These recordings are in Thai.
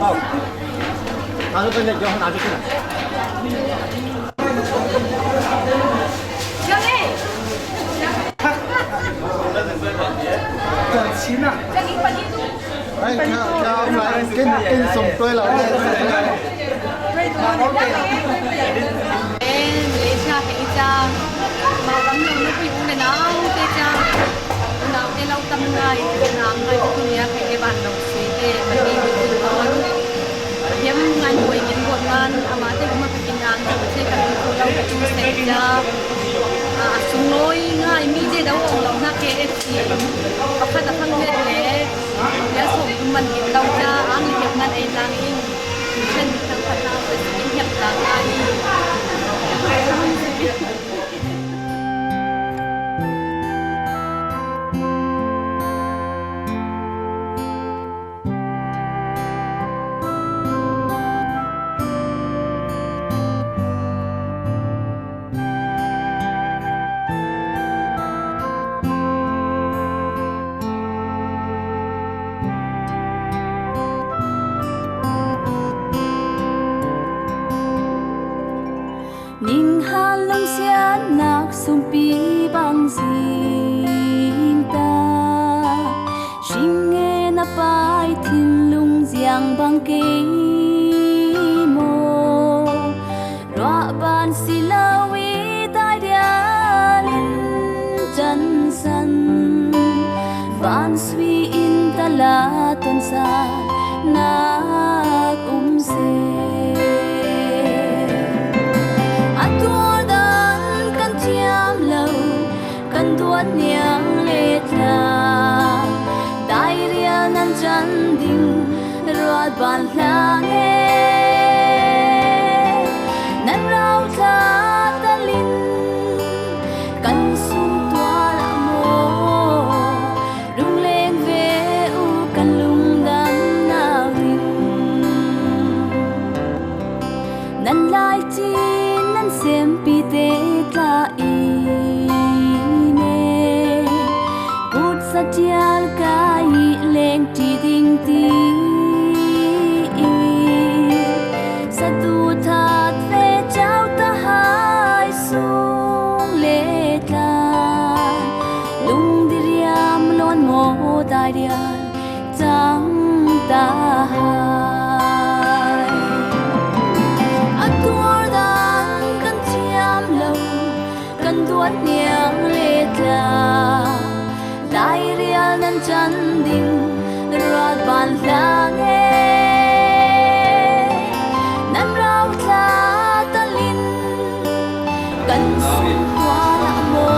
Ano ba niya? Ano siya? China. Ay, kin sum tôi là Malaysia thì cha mà lắm lâu nó bị uống nào thế cha nào thế lâu tâm ngày nàng ngày cái dunia cái bàn đồng xí cái mình đi từ con hiếm ngan quay nghiên buồn ngan ama thế cũng mà cái nàng thì cái cái cô lâu cái chung sẽ cha sung lôi ngay mi thế đâu ông lâu na KFC có phải là thằng này lẽ ya sống mình cái lâu cha ăn hiệp ngan ấy lang in chân thằng thằng nào cái hiệp lang ai Ning halong siya nak sumpi bang sing ta Shinge na pai tin lung giang bang ke mo Roa ban silawi tai dia lin chân san Van sui in tala ton sa nak se niang lệ la đại ria nan chân đình ruột bàn la nghe nan rau cha ta linh căn sum tua la mô rung lên về u căn lung đam na ring nan lai chi nan xem pi te ta Satial kai leng ti ding ti Satu that ve chau ta hai sung le ta Lung diriam lon mo dai dian chang ta hai Atur dan kan chiam lo kan duat niang le ta Đại ria nan chân đình ruột bàn la nghe nan rau cha ta linh cần sung hoa la mô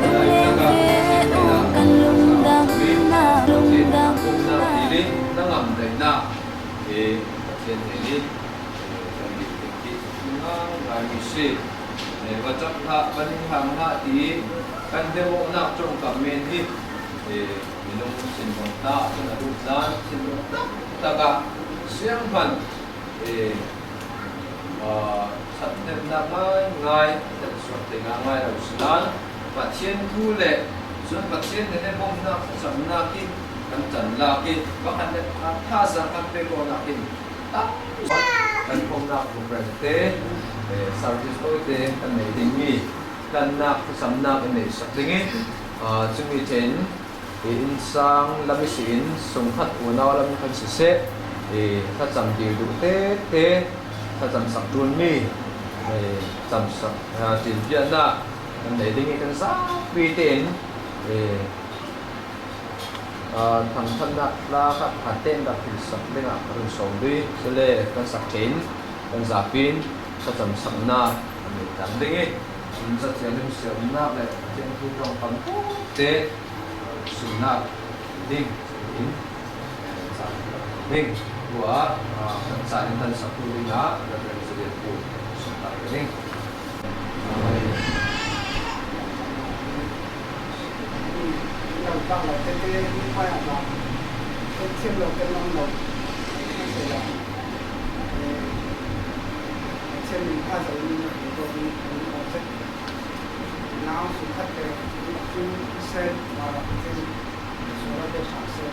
lung lên về u cần lung đam na lung đam na na ngam dai na e chen ne ni kan bi ki ngang ga mi se ne wa chap ha ban hang ha ti kan demo na trong ka men hi minung sin bong ta na du zan sin bong ta ka siang ban sat nem na ngai ta so te ngai ra usan pa chen thu le sun pa chen ne bong na sam na ki kan chan la ki ba kan ne tha sa kan pe ko na ki ta kan bong na ko presente service ko te kan nei ding mi kan nak sam nak ini sakdingin chumi chen in sang lamisin sung khat unaw lam kan sise ta cham di du te ta cham sak tun mi cham sak tin bia na kan nei ding kan sa pi ten thằng thân nak la khat haten da phil sak lenga karun som di sele kan sak chen kan zapin ta cham sak na ani tam dingi chúng ta sẽ lên sửa nắp lại trên khu trong phần tế sửa nắp đinh đinh của sản nhân thân sắp tu đinh á làเป็นsựเรียนรู้สไตล์đinh Yang tak lah, kita ni payah lah. Kecil lo, kena lo. Masih lah. Kecil ni payah ni, kita ni macam now to cut the 2% or 10% so that they can say.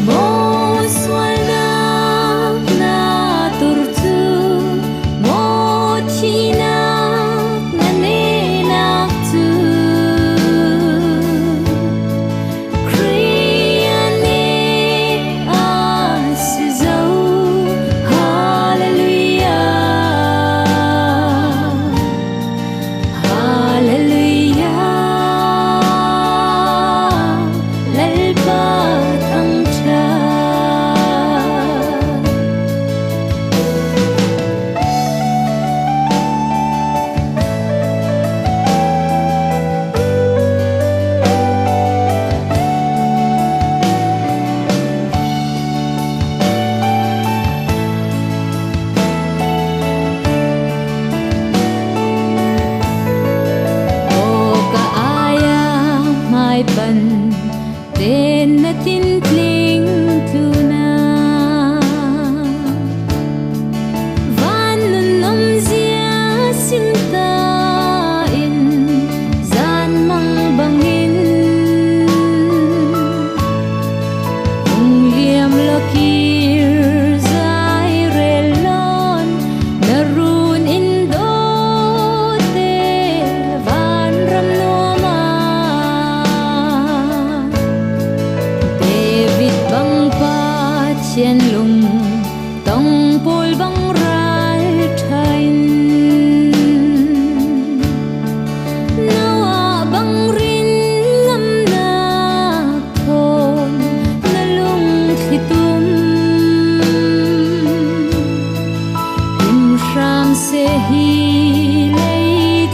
More ที่ตุ้มอิมชรามเซฮีเลย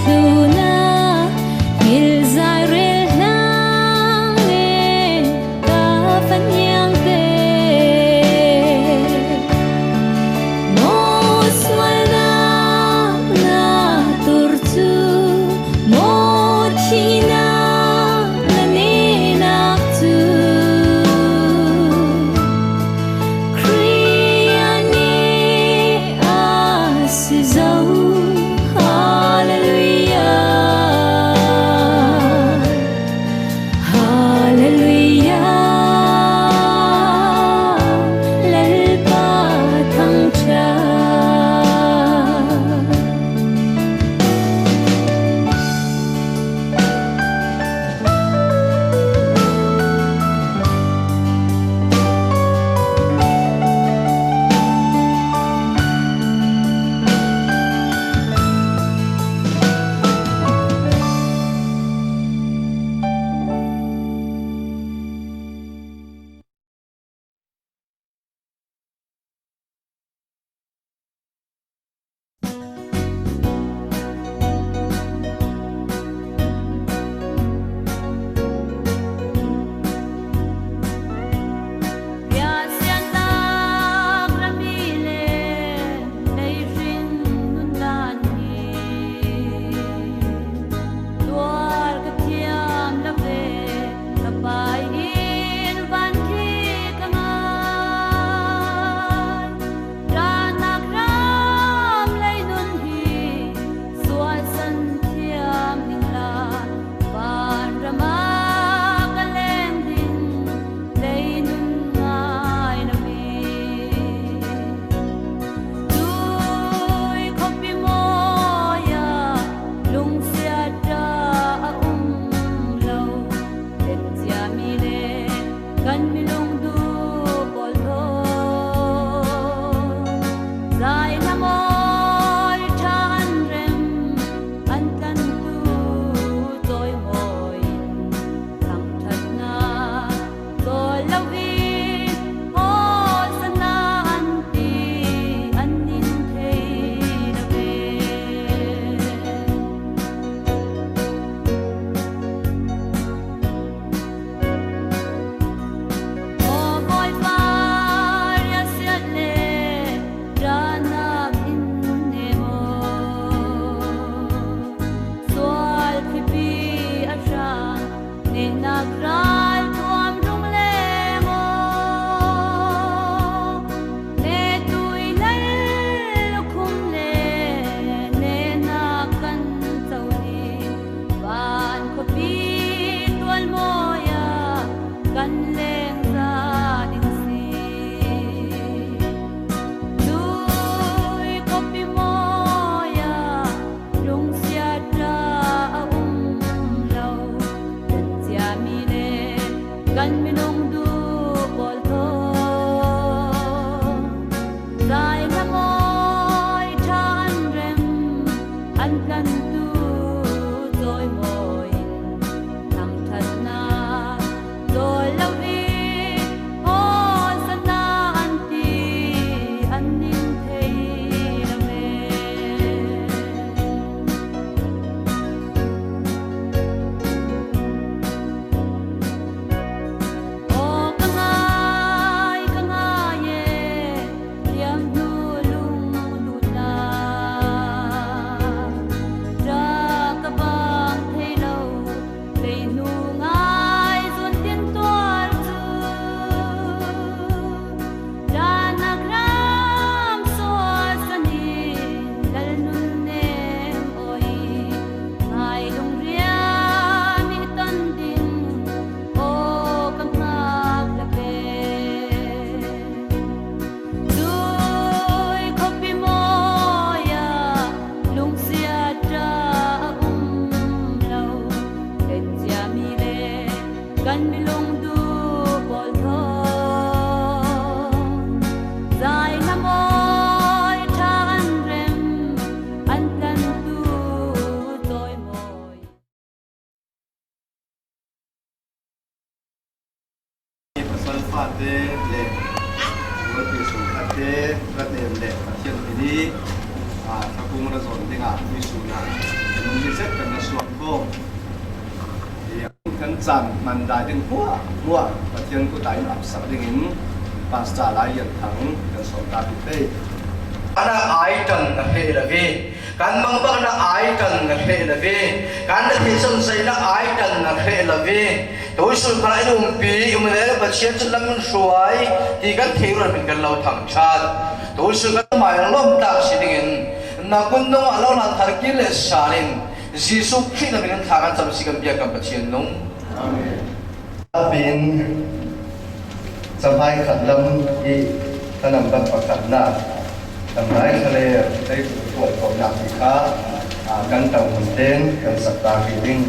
ทูนาฮิลไซเรลนางเนกาฟันยังเตโมสวานานาตุรตูโมชีนา Hãy subscribe cho kênh Ghiền Mì Gõ Để không bỏ lỡ thế rất đẹp đẹp và hiện thì đi thằng cũng là dọn tiếng đi xuống là mình đi rất cần là xuống vô thì cần chăn mình đại tiếng mua và thiên của đại áp sắp đến và trả lại hiện thắng cần sống ta bị tê ana ai trần na he la vi kan mang bang na ai trần na he la vi kan na thi son sai na ai trần na he la vi tối su khai dum pi um le ba chiat chân lam suai thì kan thi ron min kan lo thang chat tối su kan mai lom ta si dingin na kun no alo na thar ki le sarin jisu khi na min thang kan cham si kan bia kan pathian nong amen bin sampai khat lam i tanam ban pakat na tầm lái thale đây tuổi của nạp thì khá căn tàu mình đến căn sập ta kỳ linh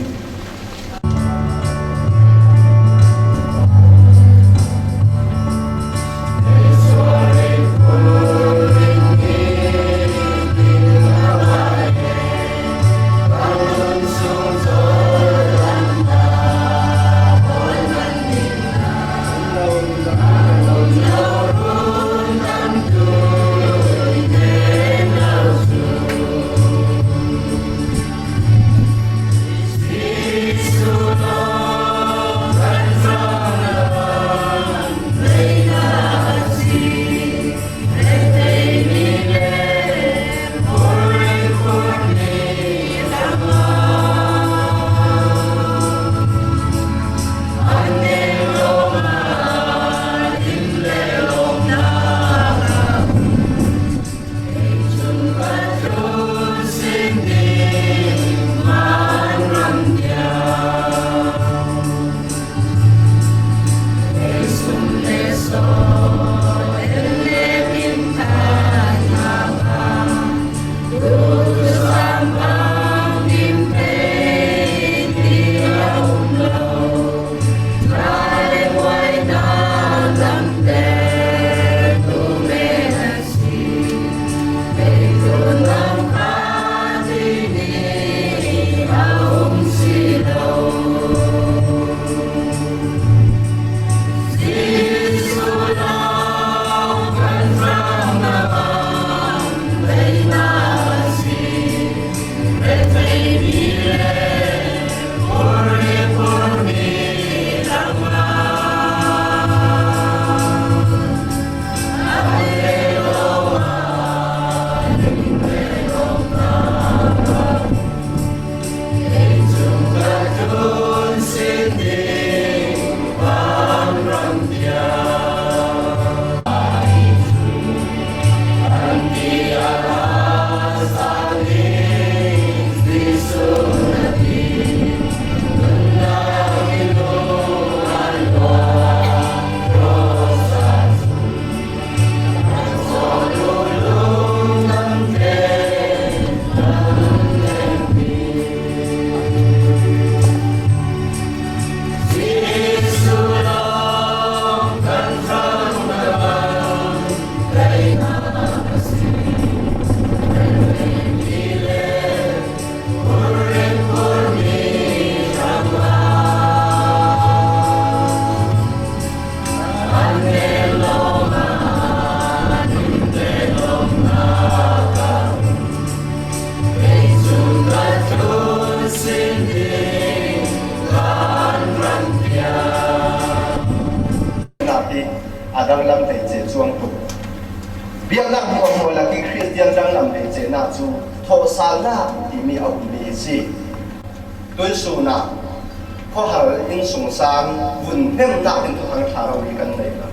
đang làm thầy chế chuông tục việc làm mọi là cái Christian đang làm thầy chế na chú thọ sản na thì mi ông lý gì tôi số na có hở in sung sang vun thêm na in thu hàng thà rồi cái này là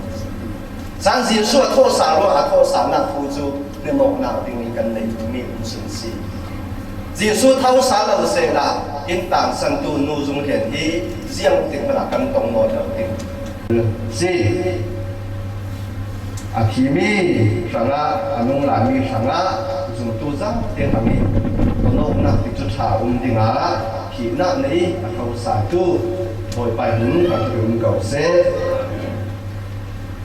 sáng gì số thọ sản rồi thọ sản na thu chú nên một nào thì cái này mi ông sinh gì gì số thọ sản là sẽ là in tàng sang tu nu dung hiển hi riêng tiếng là căn tông một đầu tiếng gì akhimi sanga anung lami sanga zum tu zang ten hami kono na ti chu tha dinga khi na nei a khau sa tu boy pai hun ka tu ko se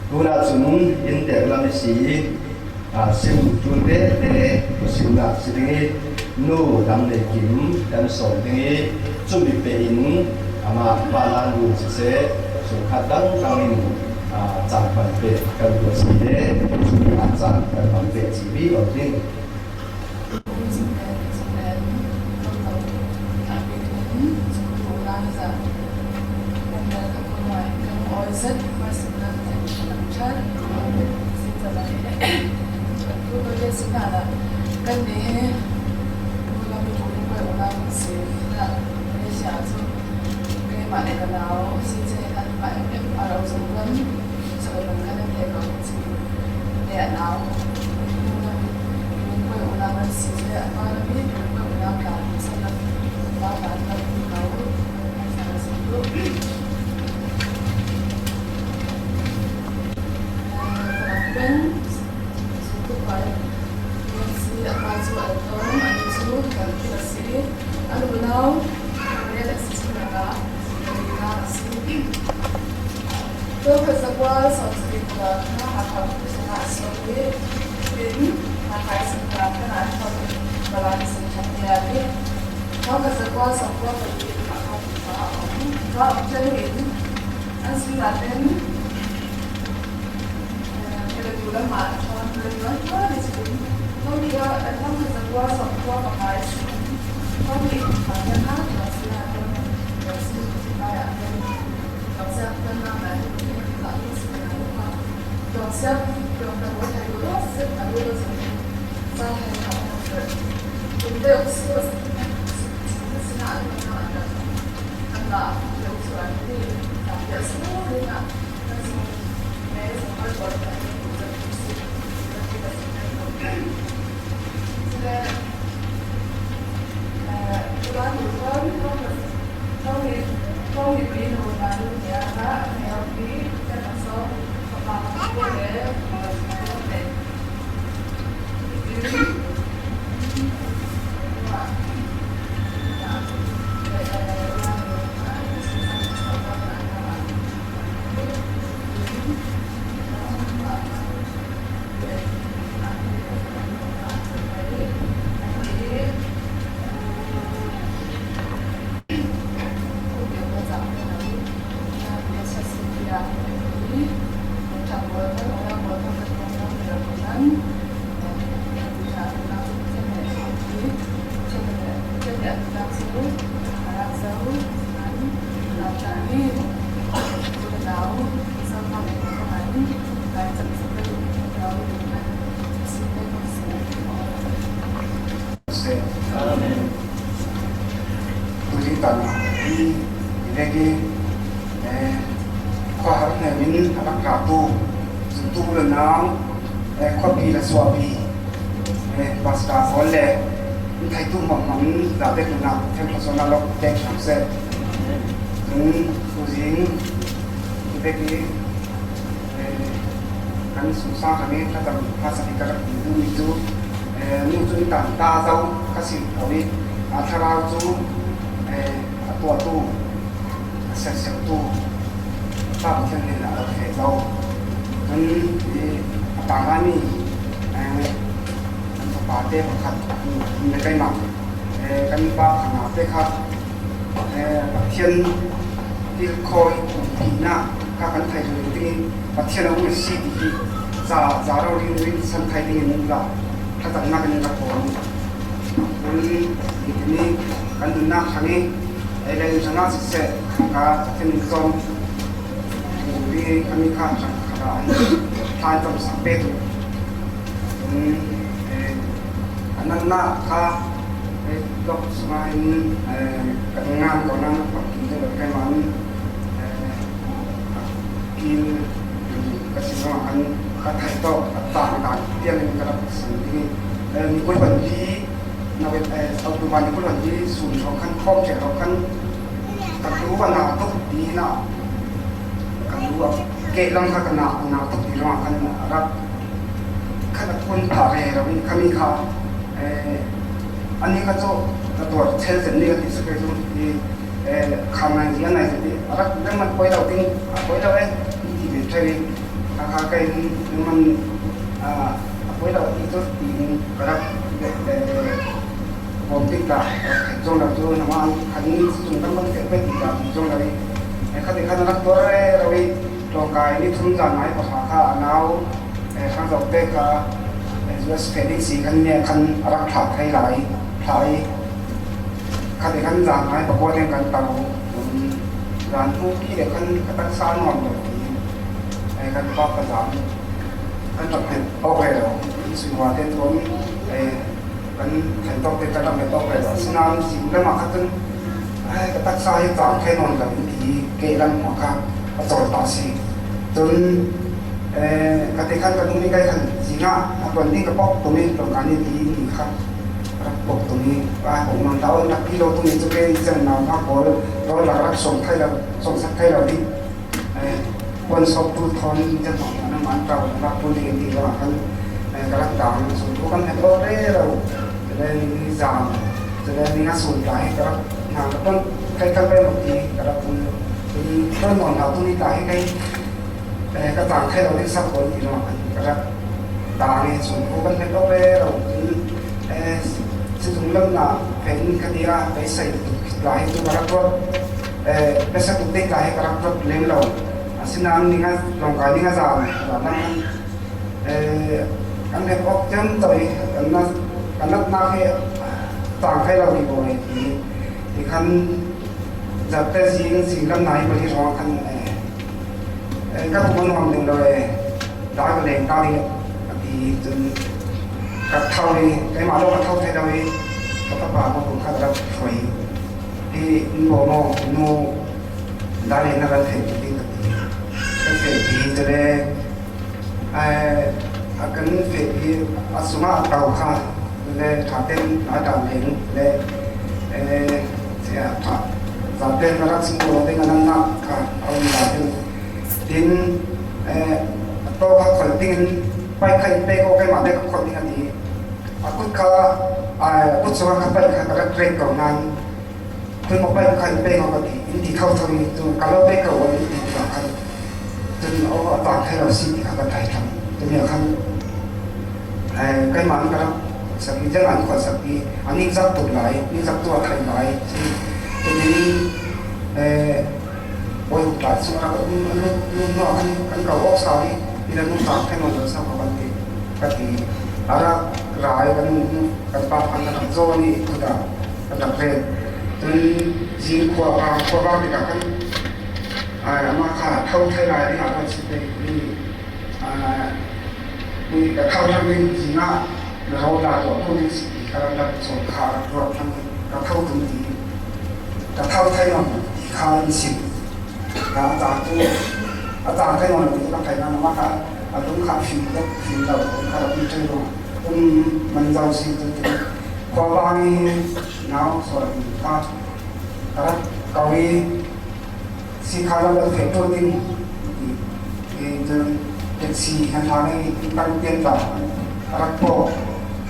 kuna chun in te lam si sim tu te te sim na sidingi nu dam le kim dan so dingi chumi pe in ama balan ru se su khatang kangin chẳng phải về cần của gì đấy chỉ bi ở bên จะสเปนสีคันเนี่ยคันรักษาใครหลายหลายคันเด็กคันจางให้ประกวดเรื่องการเตาร้านผู้ที่เด็กคันตั้งซ่านอนแบบนี้ไอ้คันก็กระจายคันตัดเป็นโต๊ะไปแล้วสิ่งว่าเต้นร้อนไอ้คันเห็นโต๊ะเป็นกระดำเป็นโต๊ะไปแล้วสนามสิ่งแล้วมาคันไอ้กระตักซ่าให้จางแค่นอนกับทีเกลันหัวข้างกระจายตาสีจนketika kami kan singa penting kepok tumi tongkani di nikah kepok tumiผมมันเท่านักกิโลตรงนี้จะเป็นจังหวะมากพอเราหลักรักส่งให้เราส่งสักให้เราดิวันสอบตูทอนจะบอกน้ำมันเราหลักปุ่นเองดีกว่ากันกระลักต่างส่วนทุกคนเห็นว่าเราจะได้มีจามจะได้มีงานส่วนใหญ่กระลักงานต้นใครกันไปหมดทีกระลักปุ่นต้นหมอนเราตรงนี้ตายให้ก็ต่างให้เราได้สักคนอีกหน่อยนะครับต่างในส่วนของมันเป็นโรคเราซึ่งเรื่องน่ะเป็นคดีละไปใส่หลายตัวกระตุ้นไปใส่ตุกติกหลายกระตุ้นเลี้ยงเราสิ่งนั้นนี่ก็ลงการนี่ก็จะแบบนั้นอันนี้ออกจำตัวอันนั้นน่าให้ต่างให้เราดีกว่าที่ขั้นจับแต่สิ่งกันไหนบริสุทธิ์ขั้นcác bộ môn đừng rồi đói vào đèn cao đi thì cắt thâu đi cái mà đâu cắt thâu thay đâu đi các bạn cũng khá là phải thì bộ nó đã lên là cần phải đi cần phải đi cho nên cần phải đi asuma tàu kha để thả tên nói tàu đến để sẽ thả tên các sinh vật tên là năng nặng cả ông là tên tinตัวเขาคนทิ้งไปใครไปก็ใครมาได้ก็คนทิ้งนี่คุณเขาคุณสวัสดิ์ไปเขาก็เทรนก่อนนั้นคุณมาไปใครไปก็ดีอินดีเข้าทวีจนการเราไปก็วันนี้ดีกว่ากันจนเอาต่างให้เราสิ่งที่เขาก็ได้ทำจนอย่างนั้นใครมาก็รับสักทีจะงานคนสักทีอันนี้จับตัวไหนนี่จับตัวใครไหนทีนี้โอ้ยหลายส่วนเราลุ่มนอกกันเก่าออกสายที่เราลุ่มตากให้มันเราสร้างความดีปฏิอะไรรายกันปาพันกันโซนี่ทุกอย่างกันดับเพลิงจนสิ่งขวาไปกับกันมาขาดเข้าไทยรายที่หาว่าสิ่งนี้มีแต่เข้าทางนี้สิ่งน่ะเราด่าตัวพวกนี้สิ่งที่เราดับส่งขาดรวมทั้งกับเข้าตรงนี้กับเข้าไทยเราที่ขาดสิ่งอาจารย์ให้เราดูตั้งใจนะว่าค่ะต้องขับฟิล์มเราขับฟิล์มเรามันเราสิ่งที่ความว่ามีน้ำส่วนค่ะครับเกาหลีสิ่งที่เราเห็นตัวจริงที่จะเด็กสี่หันทางในตั้งเตียนแบบรักโป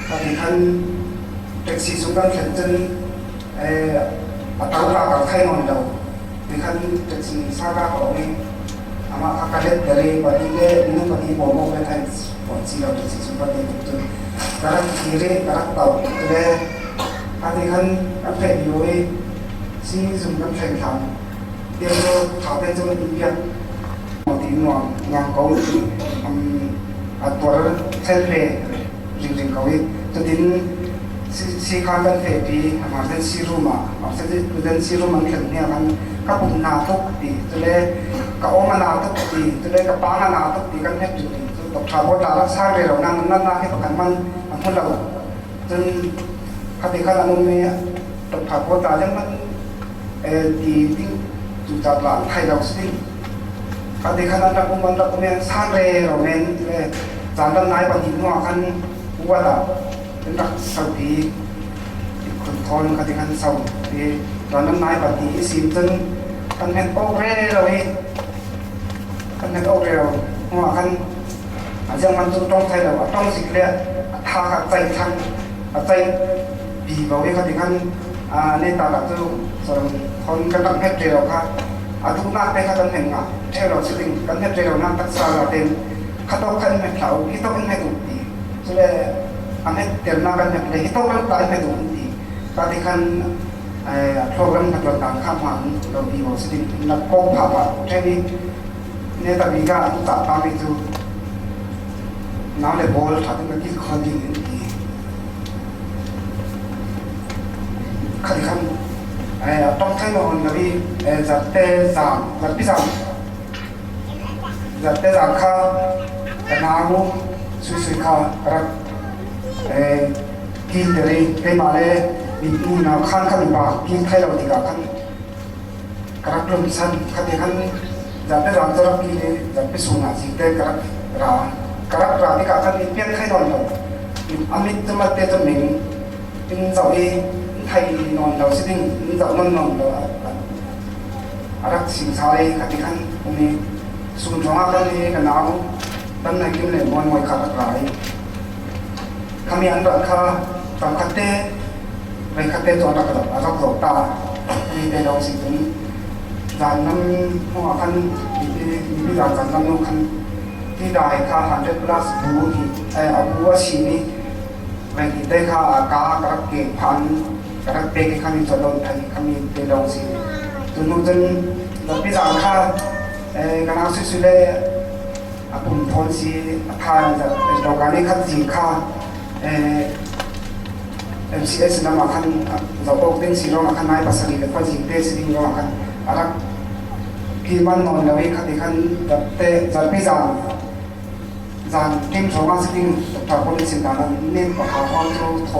ตอนนี้ท่านเด็กสี่สุกันเขียนจนอัตราการใช้นอนเราdengan teksi saga kami ama akalet dari bagi minum bagi bomo betai polisi lalu teksi seperti itu karena kiri karena tahu itu hati kan apa dioi si sumber fengkam dia tu thapa tu impian mau dinuang kau aturan selfe jing kau itu si kangen febi amasan si rumah maksudnya dan si rumah kerja kan kapung natuk di tule kau mana natuk di tule kapana natuk di kan hep jadi dok thabo dalam sahariเรานั่งให้ประกันมันพวกเราจนketika namanya dok thabo dalamมันdiจุดจับหลังไทยเราสิ่งketikaนั่งมันyang sahariเราเน้นจานด้านในปฏิบัติกันว่าเราเป็นรักสาวดีคนทอนกันที่กันสาวดีตอนนั้นนายปฏิสินจนกันเห็นโอเร่เราเองกันเห็นโอเร่เราหัวกันอาจจะมันต้องใช้เราต้องสิ่งเลี้ยท่าใจทันใจบีเราเองกันที่กันในตลาดจู่ส่วนคนกันตั้งเพชรเราค่ะทุกนักไปกันเห็นอ่ะเท่าเราสิ่งกันเพชรเรานั่งตักสาเราเต็มข้าต้องกันเห็นเขาที่ต้องให้ถูกดีสุดเลยaneh ternakan yang lagi itu kan tak ada tuh tadi kan program tentang kampung lebih sedikit nak kau apa jadi ini tadi kan tak tahu itu น้ำเลยบอลถ้าเป็นกินคนดีนี่ขัดขันต้องใช้นอนกับพี่จัดเตะสามจัดพี่สามจัดเตะสามข้าน้ำสุยๆข้ารักกินเดี๋ยวนี้ไปมาเลยมีน้ำขันขันมีปากกินใครเราดีกันกระลมสั้นขัดขันจัดเตะสามจะรับกินเลยจัดไปสูงอ่ะสิเตะกระราที่กันมีเพี้ยนใครนอนเราอามิตรจะมาเตะจนหนึ่งเป็นเสาเอไทยนอนเราสิ่งนี้เรานอนเราอารักสิ่งสายขัดขันตรงนี้ส่วนของอะไรนี่กันน้ำด้านในกินเลยมวยขาดหลายขมิ้นรักข้าตามขัดเตะไปขัดเตะตัวรักเรารักเราตามีแต่เราสิ่งนี้จานนั้นหัวขันมีจานนั้นหัวขันที่ได้ข้า100+ บูที่อาบัวชีนี่แม่ที่ได้ข้ากากระเกะพันกระเตะขมิ้นจนโดนไทยขมิ้นเตะเราสิ่งจนจนเราพิจารณาข้ากันเอาสุดๆเลยปุ่มทนสีทานจะดอกการนี้ขัดจีข้าMCS นั่นมาขันเราออกเป็นสีเรามาขันนายภาษาดีกับภาษาจีนเตสีเรามาขันอะไรที่บ้านนอนเราเองขัดที่ขันจะเตะจะพิจารณาจานเกมโชว์มาสิ่งจากคนที่สินค้านั้นเน้นกับหาความรู้โทร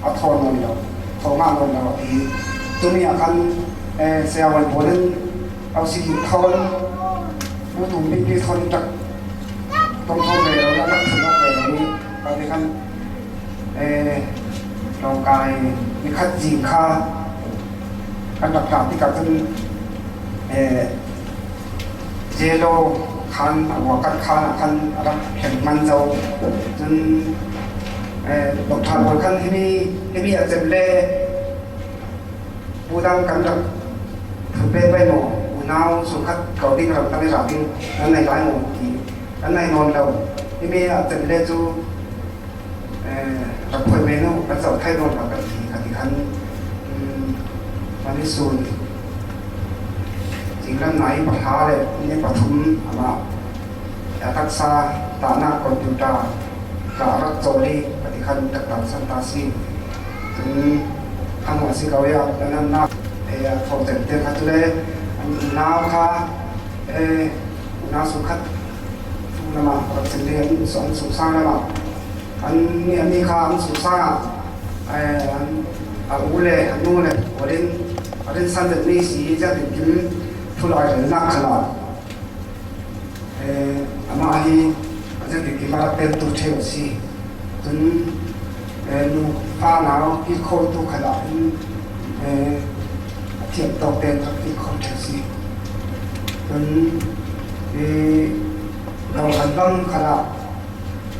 อัดโทรนอนเราโทรมาเราที่ตัวนี้อาการเสียวันบนนั้นเอาสิ่งทอนผู้ถูกมีทอนจากต้องทอนเลยเราแล้วถึงต้องเลยนี้บางทีกันร่างกายมีขัดจีนค่าการตัดขาดที่กับท่านเจโลคันหัวกัดคันคันอะไรแข็งมันเจ้าจนดอกทานบนคันที่มีอาจจะเล่ผู้ดังกันแบบถือเป็นใบหมอผู้น้าวสุขัดเก่าที่เราตั้งในสามที่นั่นในร้ายหมอที่นั่นในนอนเราที่มีอาจจะเล่จูรับผลเมนูกระเจ้าไทยนอนเรากันทีกันที่คันวันนี้ส่วนจริงแล้วไหนปัญหาเลยนี่ปฐมมาทักษะตาหน้าคอมพิวเตอร์การักโจลีปฏิคันตักตันสันตาซีถึงทางหัวสิเกาอยากนั้นนักทองเต็มเต็มขัดเลยน้ำค่ะน้ำสุขัดน้ำมาเราจะเรียนสอนสุสานแล้วอันนี้ค่ะอันสุสานอันอุเล่อันนู้นเลยวันนี้สันเดนี่สีจะเป็นกินทุลายเลยนักขนาดอามาฮีอาจจะติดกินมาเป็นตัวเทวสีจนลูกฟ้าหนาวกินโคตรตัวขนาดเทียบต่อเป็นกับกินโคตรเทวสีจนเราหันลังขนาด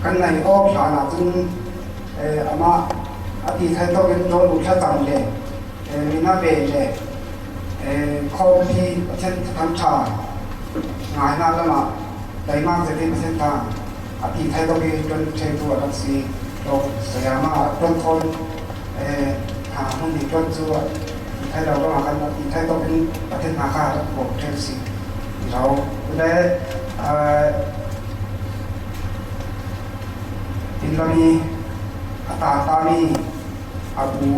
กันในอ้อมฐานะจนอามาอดีตไทยต้องเป็นโดนลูกชะตันเลยมีหน้าเบลเลยข้อที่เช่นทำชางายนั่นแล้วมาได้มากจะที่เส้นทางอดีตไทยต้องมีจนเชิญตัวรักษีเราสยามมาต้นทนหาหุ้นดีจนตัวไทยเราก็มากันอดีตไทยต้องเป็นประเทศนาคาและบอกเทศสีเราได้อินเรามีอัตตามีอาบู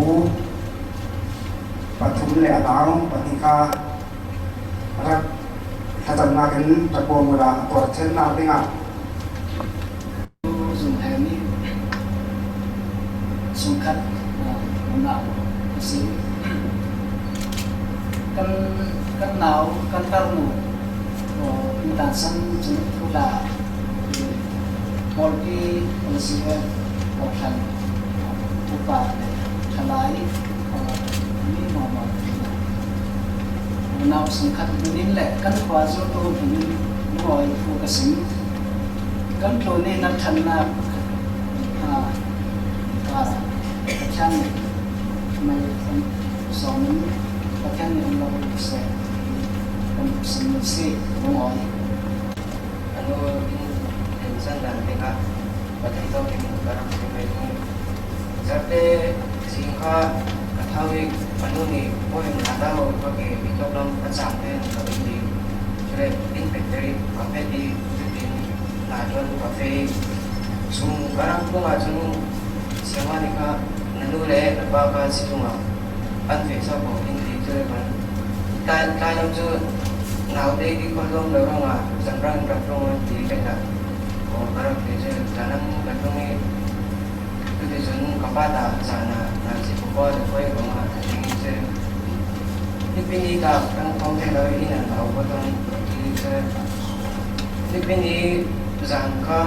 ปฐมเลยอาตาวปฏิการักถ้าจำนากันตะโกนเวลาตัวเช่นนาเป็นไงส่วนแทนนี้ส่วนคัดมันหนาวสิกันหนาวกันตาหนูมีต่างสันจุดทุลาบอลที่มันสิเวบอกทันอุปาทลายนี่มองนาวสำคัญตัวนี้แหละกันขวาสุดตัวผมรอยโฟกัสกันตัวนี้นักชันนาชันไม่สองประเทศนี้เราเสียเป็นสิ่งที่รอยอันนู้นเป็นสัญญาณนะครับประเทศต้องเป็นการทำเป็นจัดได้สิ่งข้าเท่าที่อันนู้นนี่พวกมันได้เราก็เกี่ยวกับเราประสานเป็นกับอินดีช่วยดิ้นเป็นเรื่องประเภทที่เป็นหลายคนกาแฟ 좀 바람부가 좀 생활이가 나누래 나빠가 지금아 안 돼서 뭐 인디들만 ta cho nào đây đi con lông đâu không à rằng răng gặp luôn thì cái là có cái là cái là năm gặp luôn ấy cái thì chúng có ba ta rằng là chỉ có qua được quay của mà thì sẽ đi bên đi cả không thể nói đi là nào có trong thì sẽ đi bên đi rằng có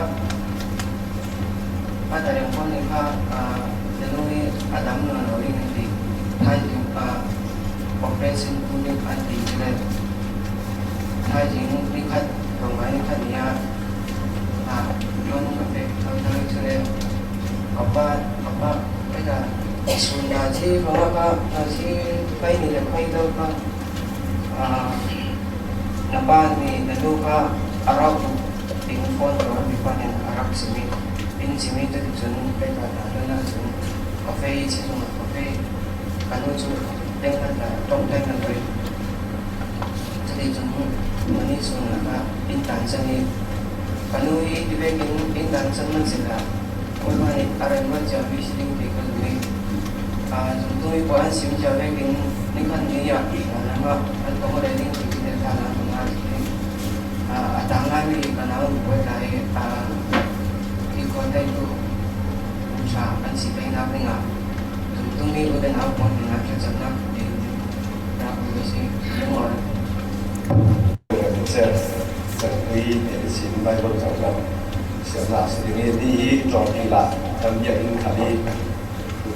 ba ta đang con này có để luôn đi Adam nó nói đi thì thay chúng operation kuning anti jelek. Hai jing lihat pemain lihat dia, don kafe kalau jelek apa kita sudah sih kalau nasi kai ni kai tu kan nampak ni lalu ka Arab phone orang bipan yang Arab sini tu tujuan kita ada lah tujuan kafe sih cuma kafe kalau tu dengan trong tay là người cho nên chúng mình đi xuống là intan sang đi còn nuôi đi về cái intan sang mình sẽ là mỗi ngày aran vẫn chờ vi sinh thì có người chúng tôi có ăn xíu chờ về cái những con như vậy là mà anh có một đại linh thì để tham gia cùng anh thì tăng lại vì cái nào quay lại thì có tay tu sa anh sẽ phải làm cái nào chúng tôi udah nào còn thì làm cho chậm lắm thì làm cái gì đúng rồi sẽ quý để xin bài vở giáo dục sẽ là sự nghiệp đi trong khi là trong những khả đi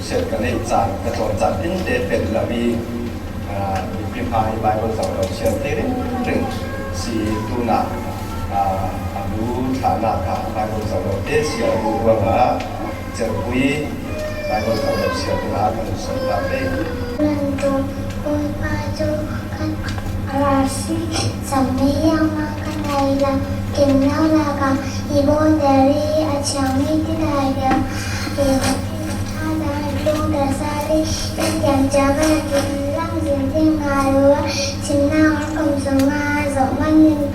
sẽ cái này chặt cái chọn chặt đến đểเป็นlà vìพิมพ์ให้bài vở giáo dục sẽ thế đấyถึงsi tu naรู้ฐานะค่ะbài vở giáo dục để sẽรู้ว่าจะquý bài vở giáo dục sẽ là cái sự là đây Nandun ôi ba chú kan arasi samiyang makanayla kinawlaga ibon dari achami tinaya ada dung dasari yang jaga kilang zinting ngarua cinang kom sunga zomanin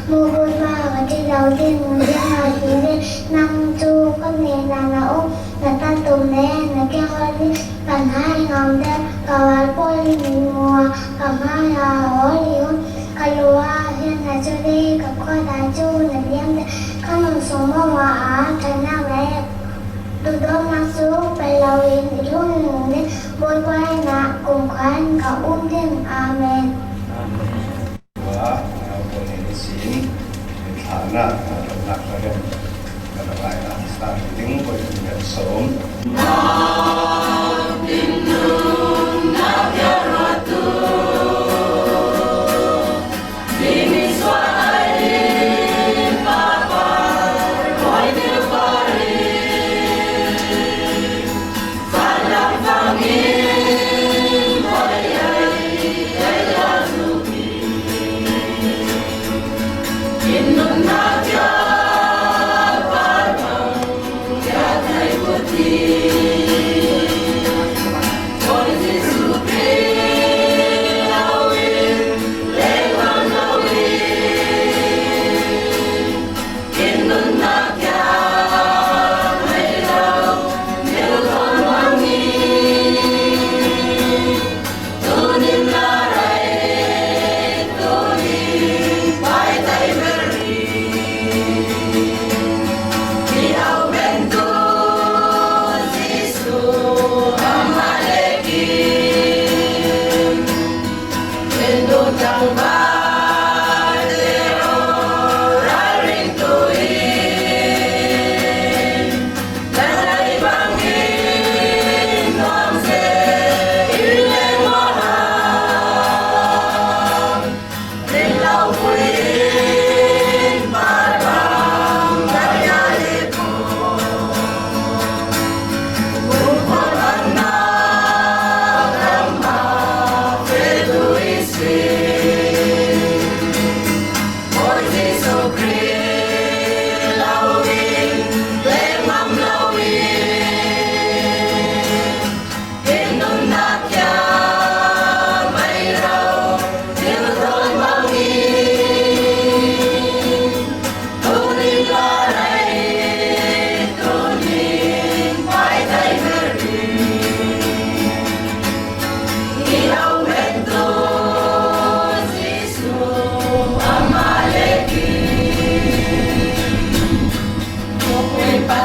mubun ba di đầu tiên người dân thì nên năm chu có nghề là ốc là ta tùng nè là kêu đi bàn hai ngòm đen cờ bôi mình mùa cầm hai là hổ liu cà lúa hiện là chưa đi cầm coi đá chu là điếm có một số mẫu hóa thành nam đẹp từ đó mang xuống về lầu yên thì lúc ngủ đến bôi quay nạ cùng khoan cả thêm amen củaคนเห็นศีลฐานะหลักระดับอะไรนะสร้างถึงบริเวณสม Indonesia,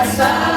taksa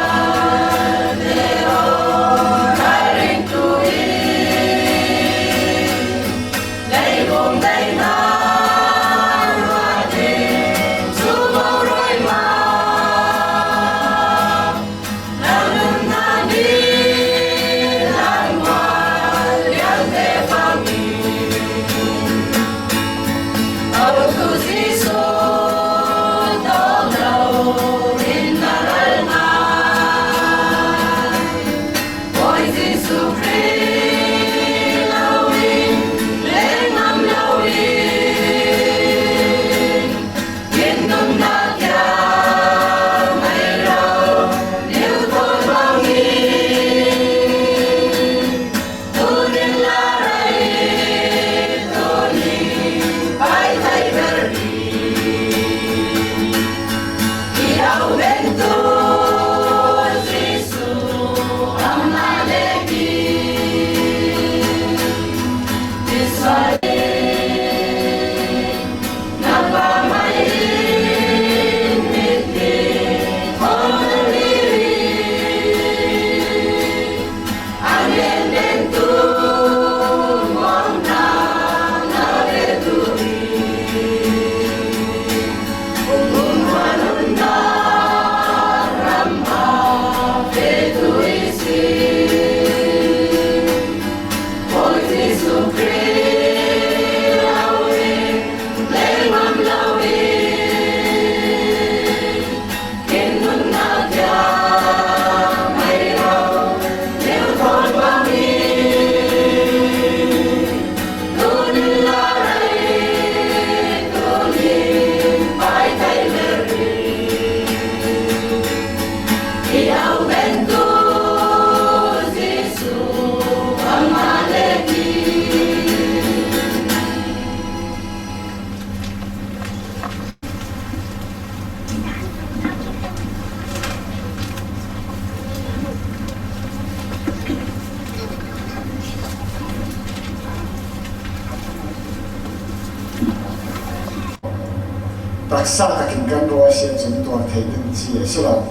takin kan ro sia chun to thein chi silo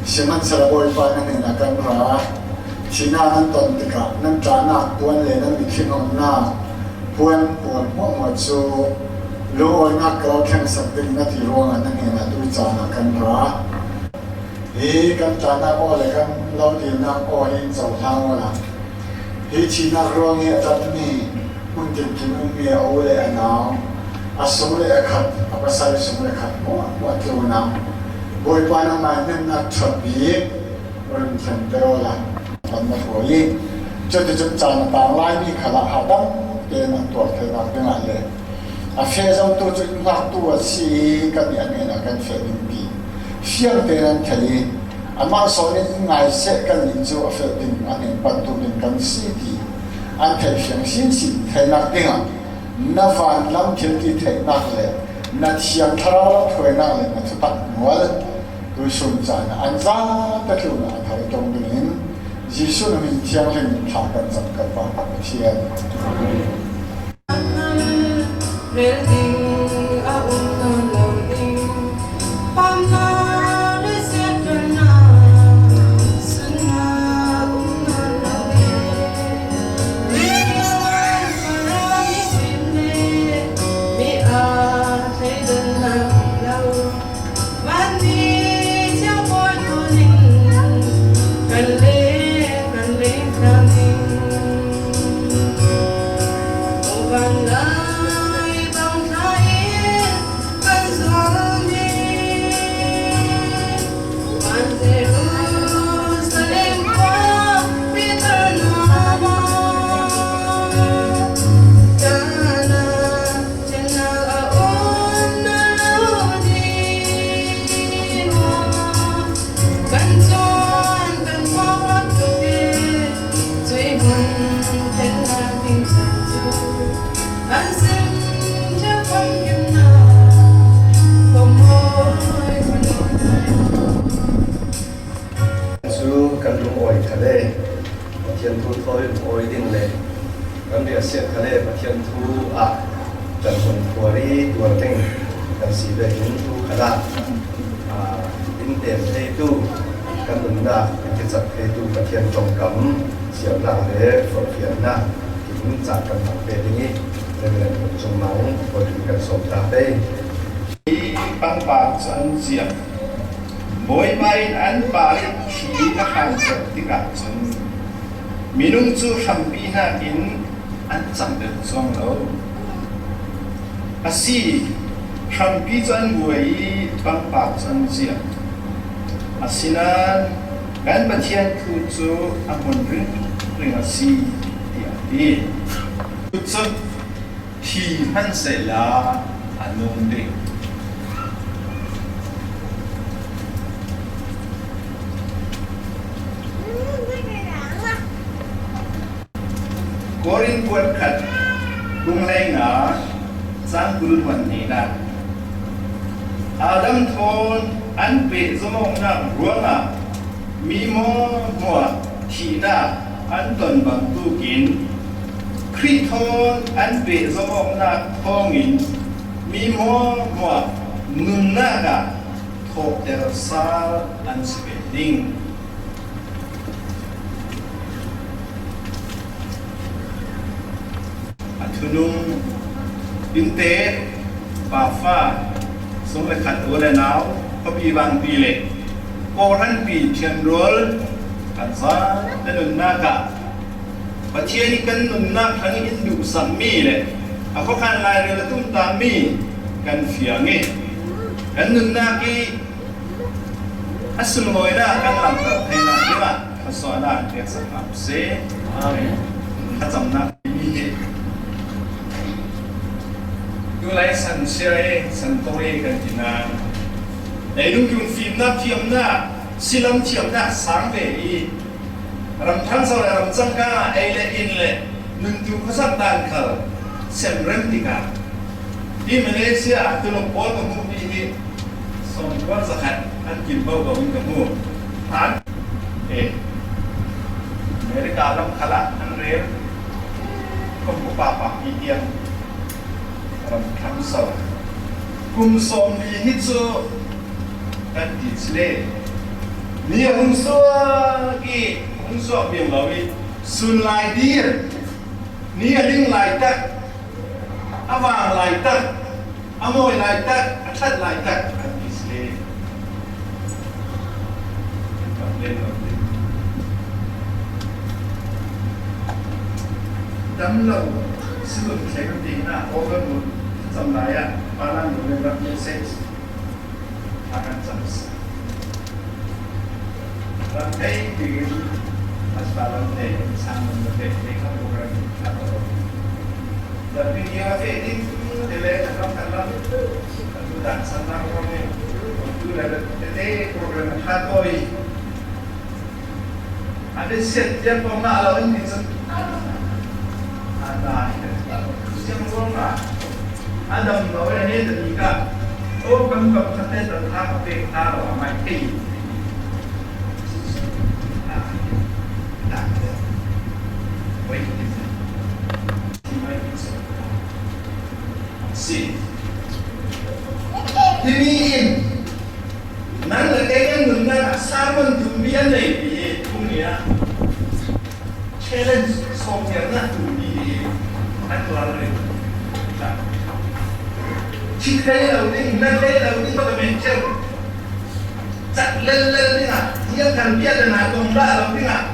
siman sala boy pa na ne kan ra china nan ton tika nan trana tuan le nan mikhinom na puan mo chu lo na ka khem sak tin na ti ro na ne na tu chana kan ra he kan trana o le kan lo ti na o hin chau thang la he china ro nge tat ni mun tin kin mi o le ana asole akhat apasai sumle khat mo wa tuna boy pana ma nem na thabi ron than teola pan ma hoi chote chot chan tang lai ni khala hadam te na to the na te na le a fe zam to chu na tu a si kan ya ne na kan fe din bi fiang te ran thali ama so ni ngai se kan ni chu a fe din ane pan tu din kan si ti an the fiang sin si the na te na van lam thil ti the na le na thiam thara la thoi na le na chupat mual tu sun cha na an za ta thu na thai tong din jisu na min thiang len tha kan chak ka pa pa thian thiên thu thôi ôi đinh lệ cảm địa sẽ khá lệ và thiên thu à trần phần của đi đùa tinh cần sĩ về thiên thu khá lạ in tiền thầy tu na cái chặt cái tu cái thiên trong cấm xiao nang lệ phật phiền na kính chặt cần học về đi nên là trong nóng và chúng cần sống ta đây băng bạc chân diệp mỗi mai ăn bà đi khi các hàng chợ đi cả chân mình chú hầm bi na in ăn chẳng được trong lâu asi hầm bi chân với băng bạc chân diệp asinan kan batian tu chú amun ring asi đi tu thì hắn sẽ là anong đi Korin buat kat kung lay nga sang kulunwan nila Adam thon an pe zomong na ruanga mimo mo thina an ton bang tu kin Kriton an pe zomong na thongin mimo mo nun na ga thok der sa an spending Tunung binte bafa song le khat ule naw ko pi bang pi le ko ran pi thian rol kan za den na ka pathiani kan nun na thang in du sam mi le a ko khan lai re tum ta mi kan fiange kan nun na ki asul moi na kan lam ta thena dima so na ke sa ma se amen khatam na Yulai san sirai san tori kan jinan. Naidung yung film na tiam na silam tiam na sang ve i. Ram thang sa ram chang ka ai le in le nun tu khasak dan khal sem rem tika. Di Malaysia tu lo pol ka mu bi hi som wan zakat an kin bau ka min ka mu. Han Amerika lam khala an re kom ku pa pa i tiam tham sâu cùng sống vì hít số các tỷ lệ nhiều hung số kì hung số biển lâu đi xuân lại đi nhiều linh lại tắc vàng lại tắc mồi lại tắc thắt lại tắc các tỷ lệ đâm lâu sử dụng cái tiền na over một trong này á, ba năm rồi nênรับmessage akan selesai. Rantai di aspalan teh sama lebih dengan program atau tapi dia ini delay dalam sudah sangat ramai. Itu ada program hatoi. Ada set yang pengalau ini ada yang rumah Adam nói là nên là gì cả ô cầm cầm thật tên là tha về ta là mai kỳ thì in nắng là cái người ta sao mình chuẩn bị anh này thì không nghĩa challenge xong việc là chuẩn bị anh làm rồi khi thấy đầu tiên lên đây đầu tiên có thể mình chơi chặt lên đi à riêng thằng biết là nào cùng ba đầu tiên à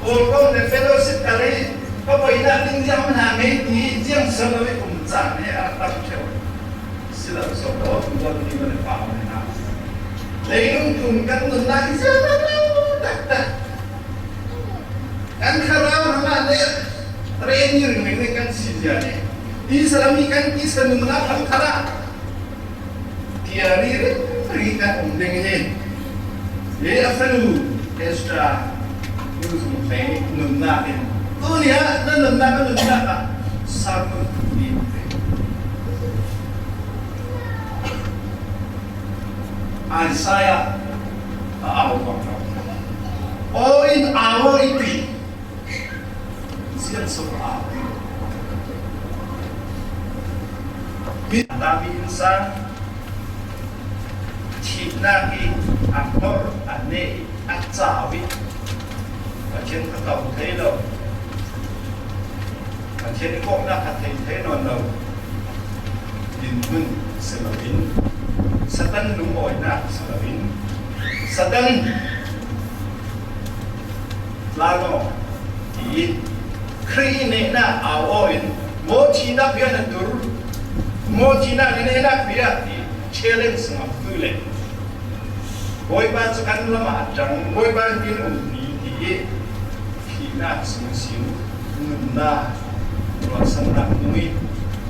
ôn công để fellowship cả đấy có phải là tinh riêng hàng ấy thì riêng sớm với cùng chặt này à tập chơi xin lỗi số đó chúng tôi đi vào phòng này nào lấy đúng cùng các người ta cái riêng đâu đặt kan kharaw naman train yun ng kan siya ni Islami kan isa nung nakang kara tiari rita umdengin ye afalu extra use mo play nung natin tunya nung naka sabu ni Isaiah oh in our iti siya sa dami insan cina ki aktor ane จ้าวิประเทศเขาเก่าเทเราประเทศพวกนักเทนอนเราดินพึ่งสลวินสตันลุงอ่อยนักสลวินสตันลาโนที่ครีเนน่าเอาอ่อยโมชีนักเพียนดูร์โมชีนักเนน่าเพียนที่เชลเลนส์งับดูเลยบอยบ้านสกันละมาจังบอยบ้านกินนี้ที่น่าสูงสิงเงินน่ารอสำหรับมุ้ย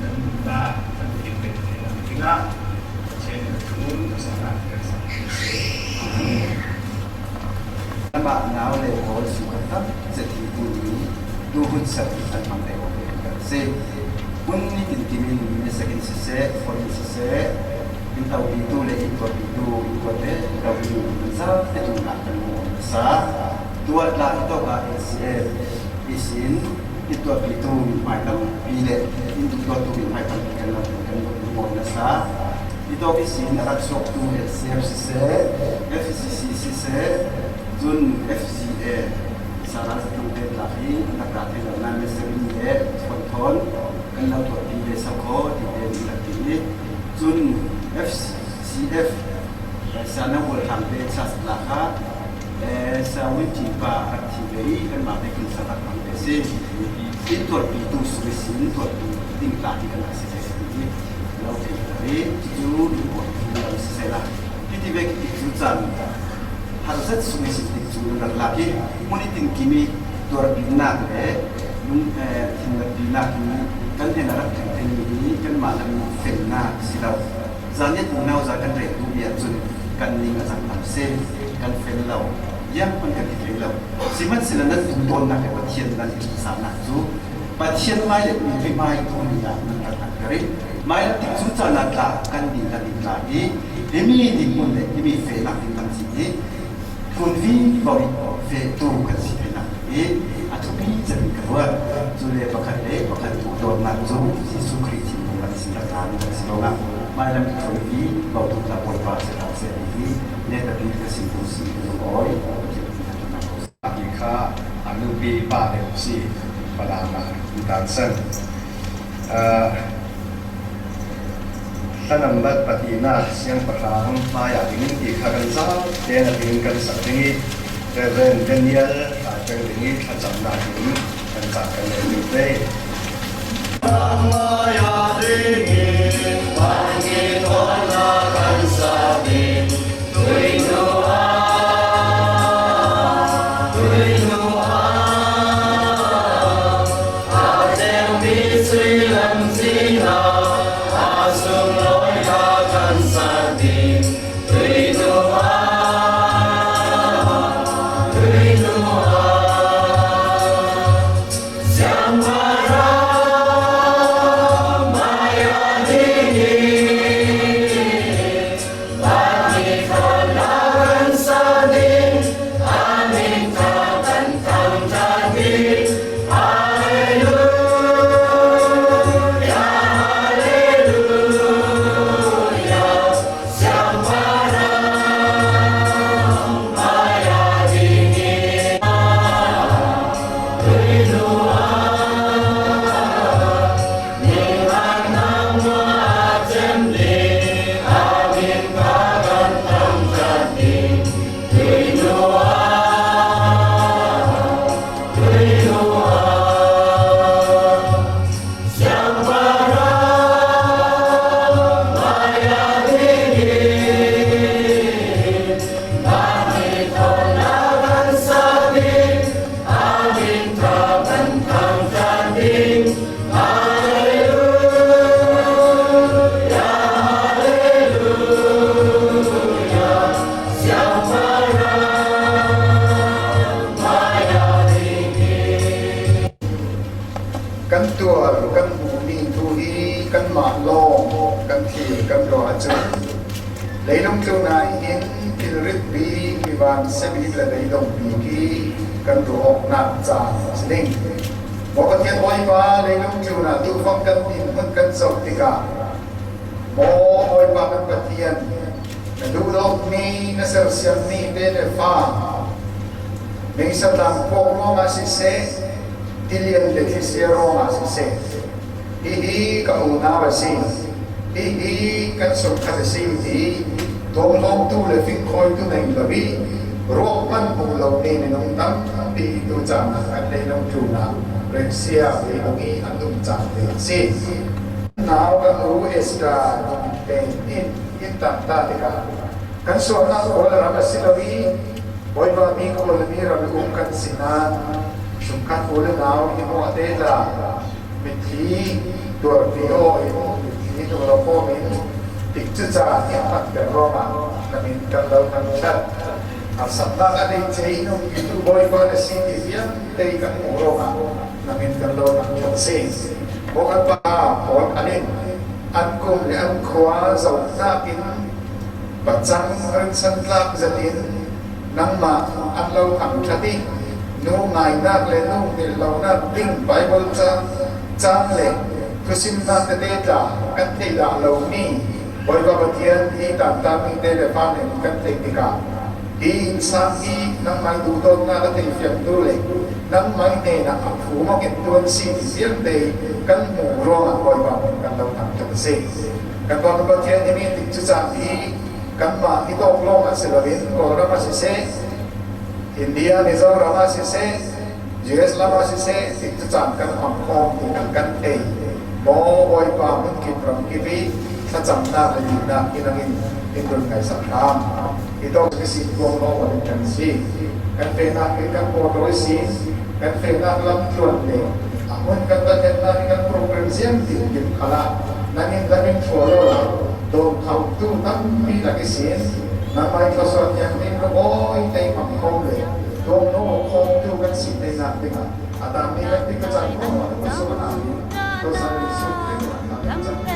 นั่นน่าทำกินเป็นที่น่าเช่นทุนสำหรับเด็กสาว บ้านเราเลยโอ้สุขภาพจะที่ดูดูหุ่นสัตว์ที่ทำได้โอเคกันเซ่หุ่นนี่ถึงที่มีมีสักนิดเซ่ฝนเซ่เป็นตัวบิดูเลยตัวบิดูตัวเด็กตัวบิดูมันซะเป็นตัวหนักเป็นหัวซะตัวหลักตัวก็เซ่พิสินตัวบิดูไม่ต้องปีเล็กตัวบิไม่ต้องกันแล้วกันหัวซะตัวพิสินรักษาตัวเซ่เซ่ FCC เซ่จน FCA สารสนเทศลาฟีนักการเทศนาเมสเซอร์นี่คนทนกันเราตัวดีเลยสักคนที่เป็นนักที่จน FCF สารนักบริหารเป็นชัดราคาสาวิจิปาอัตถิเวกันมาเป็นสารพันเสียที่ตัวปีตุสวิสินตัวปีดิ้งตาที่กันมาเสียที่เราเทศเลยจู่ดูคนที่เราเสียละที่เวกที่จุดจันharusnya sungai sidik jualan lagi, mungkin kini ตัวบินนักเลยลุงทีมบินนักนี้กันเห็นอะไรถึงที่นี้กันมาแล้วมีเฟนนักสิเราจานนี้พวกเราจะกันเรียนรู้เยอะจนกันนิ่งกันทำเส้นกันเฟนเรายังมันกันที่เฟนเราสิมันสินั้นถึงตัวนักกับเทียนนั้นที่สามนักจูปัจเจียนไม่เลยมีไม่ตัวนี้มันกันนักกระดิ่งไม่แล้วที่สุดจะนักละกันดิ่งลาดีมีดิ่งคนเลยมีเฟนนักดิ่งกันสิ คนที่บริเวณตัวกันสิเป็นนักเอ๋อาทุบีจะมีกระว่าจุเลปกันเลยปกันถูกโดนนักจูที่สุขริจิมุกันสิงห์การกันสิโลกมาแล้วมีคนที่บริถูกละบริบาลเสด็จเสด็จที่เนี่ยแต่ที่กสิบุษีดูอ้อยที่เป็นนักนักอีกข้าอนุบีป้าเด็กสิปรามาดันเซนท่านนำบัตรปฏิณาเสียงประคามมาอย่างนี้ที่ข้ากันซ้ำเดนดินกันสักทีเรเวนเดนิเอลอาจจะอย่างนี้ข้าจำได้ถึงกันจากกันเลยอยู่เลยกันตัวกันหูมีทุยกันหมาลองกันทีกันรอจุเลยลงเจ้านายเห็นพิริตบีมีบานเสบีและเลยลงปีกีกันรอหนักจางสลิงบอกกันเทียนไว้มาเลยลงเจ้านาดูฟังกันดินมันกันสอบติกาบอกไว้มากันกระเทียนดูโลกนี้นักเสียงนี้เป็นฟ้า mấy sao làm cô mà xí xe tilian để thi xe mà xí xe hi ka una ba si hi kan som kha si ti tom long tu le fin khoi tu nei ba bi ro man bu lo ne nong tam pi tu chang an le nong tu na ren sia be nong i an dum chang te si now ka u extra te in ta ta te ka kan so na ko la ra si lo bi boy ba mi ko le mi ra bi kan sinan sum kan ko le now i mo te laมิทีตัวพิโอมิทีตัวเราโก้มิติดจุดจ่าเนี่ยมันเป็นโรมาแต่มิกันเราทำชัดอาสัมนักอะไรเจนุมิตุบอยบอลสิ่งที่เพียงเตยกันโมโรมาแต่มิกันเราทำชัดเส้นบอกกันว่าผลอันนี้อันกุมหรืออันขวาจะน่ากินปัจจังเรื่องสันหลักจะดินนั่งมาอันเราทำชัดที่นู่นไงนักเลยนู่นนี่เรานักดิ้งไปบนจังจังเลยคือสิ่งนั้นจะได้ละกันที่ละเรานี่บริบทเทียนที่ต่างๆมีเดลฟ้าเนี่ยกันที่ดีกันที่สังที่นั่งไม่ดูต้นน่าจะที่เฟียงดูเลยนั่งไม่เนี่ยนะผู้มาเก็บตัวสิ่งเสียงเดยกันหมู่รองบริบทกันเราทำจังสิกันบริบทเทียนที่มีติดจุดจังที่กันมาที่ตกลงกันเสร็จแล้วก็เรามาสิเซอินเดียนิจเรามาสิเซUS ลามาสิเซติดจังกันฮ่องกงติดกันเองโมบอยปามุนกิปรมกิบีถ้าจำหน้าเลยนะกินังอินโดนีเซียสามอีโต้ก็สิบวงโลวันกันสิกันเป็นนักกันโปรโดยสิกันเป็นนักลำต้นเลยอามุนกันเป็นนักกันโปรแกรมเสียงติดกินขลานั่งอินโฟโล่โดนเขาตู้ตั้งมีหลักเสียงนั่งไปก็สอนอย่างนี้ก็โอยเต็มฮ่องกงเลยโดนโน้คงดูกันสิในนักเด็กอาตามีเล็กที่กระจายข้อมูลมาส่งมาตัวสารสุดเด็กนักจัง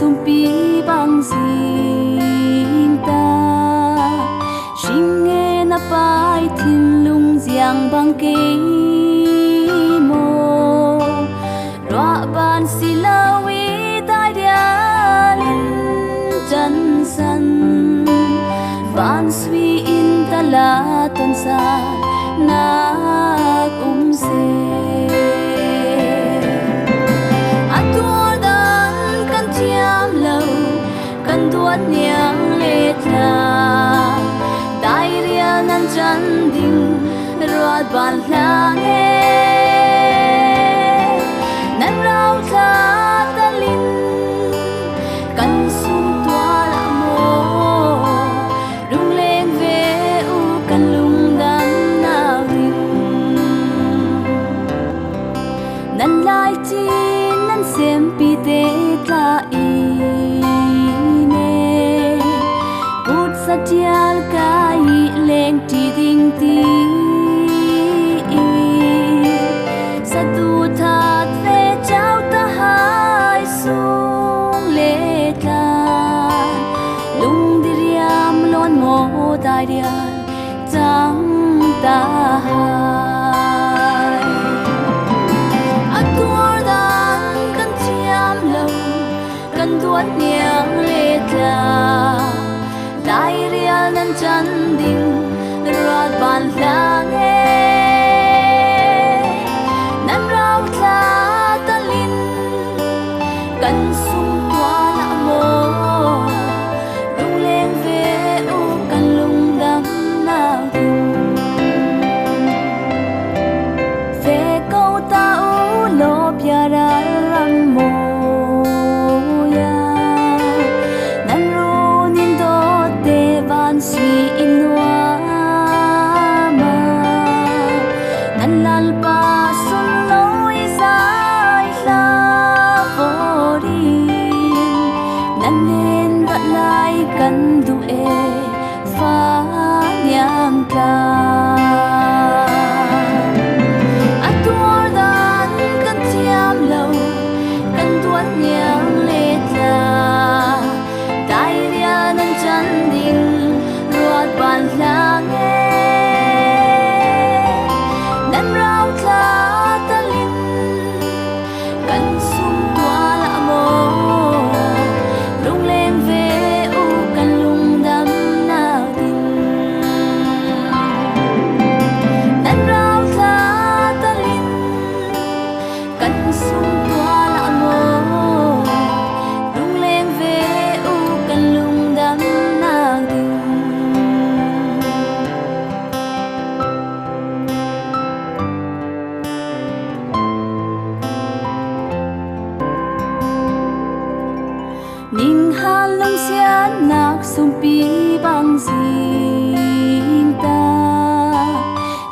sum pi bang sing ta sing nghe na pai thin lung giang bang ke mo roa ban silawi tai dia lin chân san van sui in ta la ton sa nak se atua dan kan thiam lo kan tuat niang le tla dai ria nan chan ding ruat ban lang e nan rau tha ta lin kan sum tua la mo rung leng ve u kan lung dam na ring nan lai chi nan sem pi te tla i ne put satyal kai leng ti ding ti satu that ve chau ta hai sung le ta lung diriam lon mo dai dia chang ta hai atua dan kan thiam lo kan tuat niang le ta dai ria nan chan ding ruat ban lang e nan rau tha ta lin kan sum tua la mo rung leng ve u kan lung dam na ding ve câu ta u lo pya ra ram mo ya nan ru nin do te van si in wa ma nan lal pa sun loi sai la vo din nan nen vat lai kan du e fa nyam ka atua dan kan thiam lo kan tuat niang le tla dai ria nan chan ding ruat ban lang e nan rau tla ta lin kan sum tua la mo rung leng ve u kan lung dam na ding nan rau tla ta lin kan sum tua la mo rung leng ve u kan lung dam na ding ning han lam sia nak sum pi bang sing ta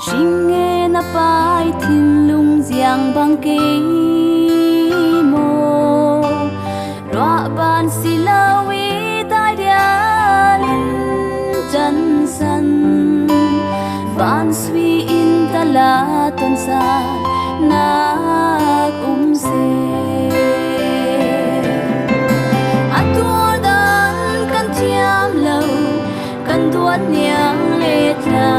sing nghe na pai thin lung giang bang ke mo roa ban silawi tai dia lin chân san van sui in ta la ton sa nak se atua dan kan thiam lo kan tuat niang le tla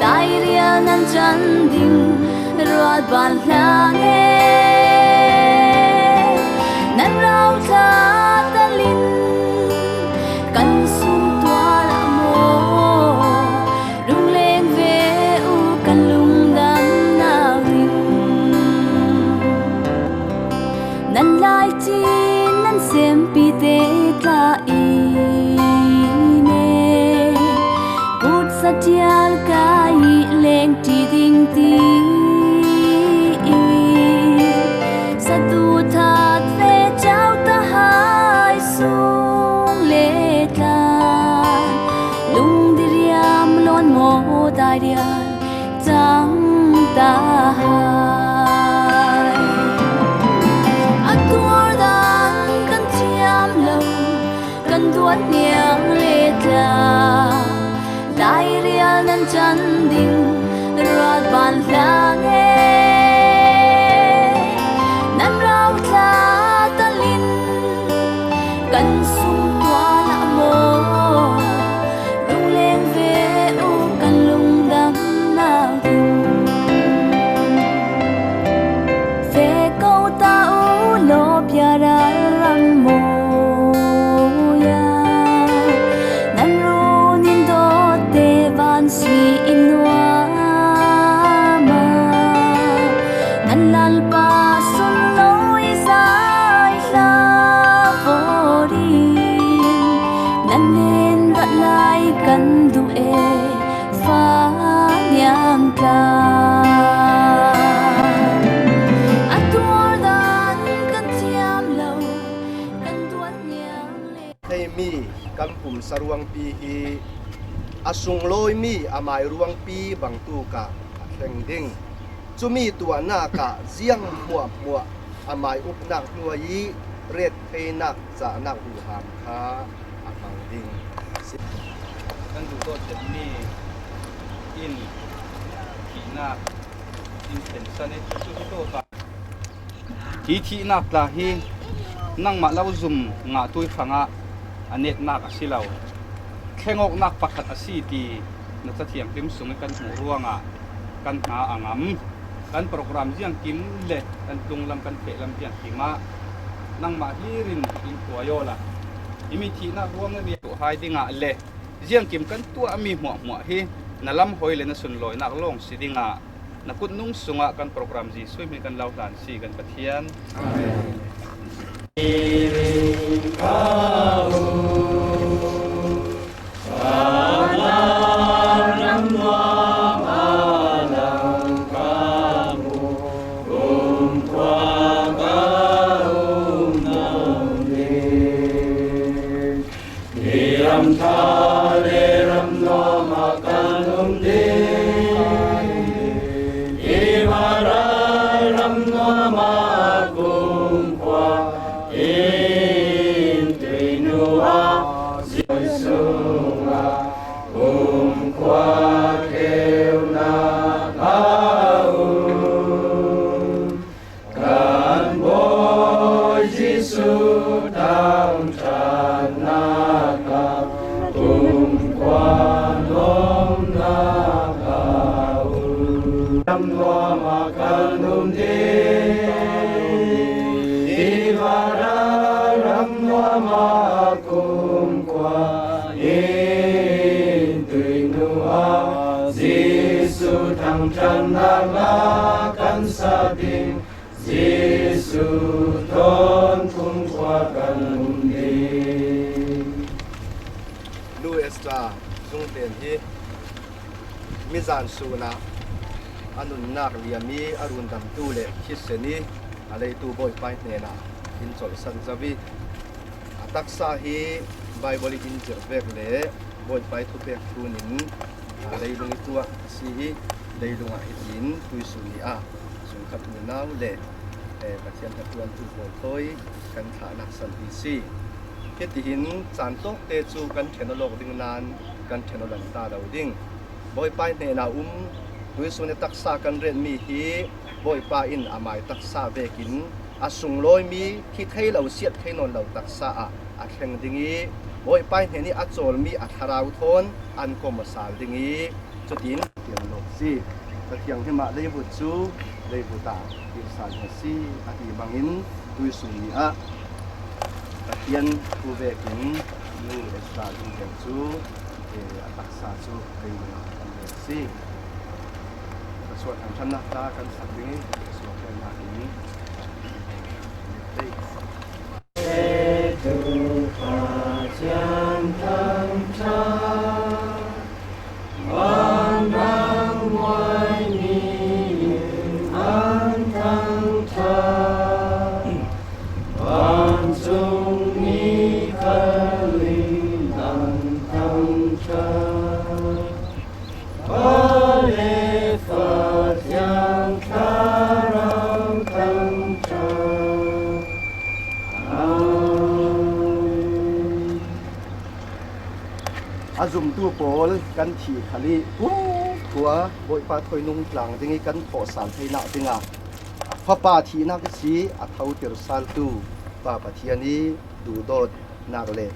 dai ria nan chan ding ruat ban lang e nan rau tha ta lin kan sum tua la mo rung leng ve u kan lung dam na ring nan lai chi nan sem pi te tla i ne put satyal kai leng ti ding ti satu that ve chau ta hai sung le ta lung diriam lon mo dai dia chang ta hai atua dan kan thiam lo kan tuat niang le tla dai ria nan nan lalpa sun loi sai la vorin nan nen dat lai kan du e fa nyang ka atur dan kan tiam lo kan tuan nyang leให้มีกำปุ่มสรวงปีฮีอสุงลอยมีอามายรวงปีบังตูกะแข่งดิ่งจุมีตัวหน้ากะเจียงหัวอามายอุปนักนัวยีเรียดเพนักจะนักหูหามค้าอาบังดิ่ง kan du to tet mi in na in tension e chu to ka thi na tla hi nang ma lau zum nga tui phanga anet nak asilau khengok nak pakhat asi ti na cha thiam tim sung kan mu ruanga kan na angam kan program jiang kim le kan tunglam kan pe lam pian kima nang ma hirin in kuayola imi thi na ruang ni to hai dinga le jiang kim kan tua ami hmuah hi nalam hoile na sun loi nak long sidinga nakut nung sunga kan program ji sui mi kan lau dan si kan pathian amen lu extra zung ten hi mizan suna anun nak liami arun dam tu le khiseni alei tu boy pai ne na in chol san zawi ataksa hi bible in jervek le boy pai thu pek tunin alei lungi tua si lei lunga hitin tui suni a sun khat ni naw le pathian hatuan tu bol thoi kan tha nak san bi si hetihin chan tok te chu kan thenolog ding nan kan thenolan ta dau ding boy pai ne na tui suni taksa kan ren mi hi boy pa in amai taksa vekin asung loi mi khi thei lo siat thei non lo taksa a thleng dingi boy pai ne ni achol mi a tharau thon an ko masal dingi chutin tiang lo si pathian hema lei bu chu lei bu ta ti san si a ti bangin tui suni a pathian tu vekin nu extra ding chu taksa chu lei na kan siส่วนทางชั้นนักตากันสักนี้ส่วนเป็นมาถึงได้ตุปาจันทังชาวันดังไว้มีอันทังชาวันทรงมีคลินันทังชาzoom tu pol kan thi khali tua boi pa thoi nung tlang dingi kan tho san theina dinga fa pa thi na ka si a thau tir sal tu pa pathiani du dot nak le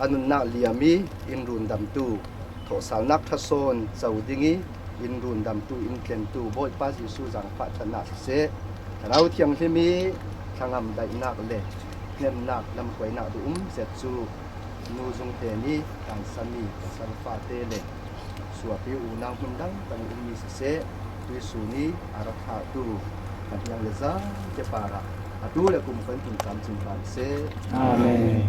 anun na liami in run dam tu tho sal nak thason chau dingi in run dam tu in tlen tu boi pa ji su jang pha thana se rau thiang hlemi thangam dai nak le nem nak lam koi na du set chu nu zung te ni kan sami san fa te le suapi unang hundang kan umi se tu su ni aratha tu kan yang leza ke para atu le kum kan tum tam chung kan se Amen.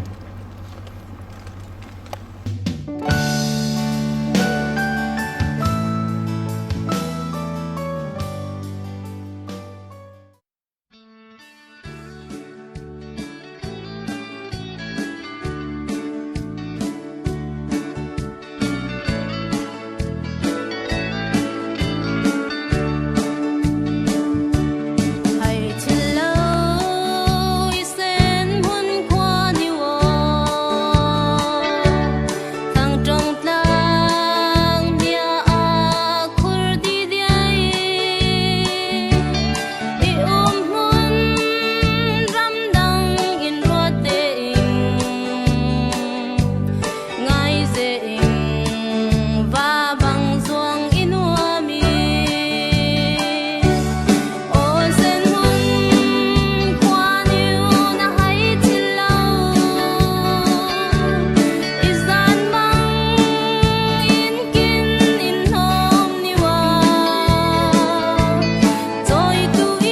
hãy trên lâu sen muôn qua điều thằng trong lang dia akur di dia i mun ram dang in rote ngai ze va bang zuang in wa mi ôn sen hun qua niu na hay til lâu izan mang in kin in hom ni wa toi tu i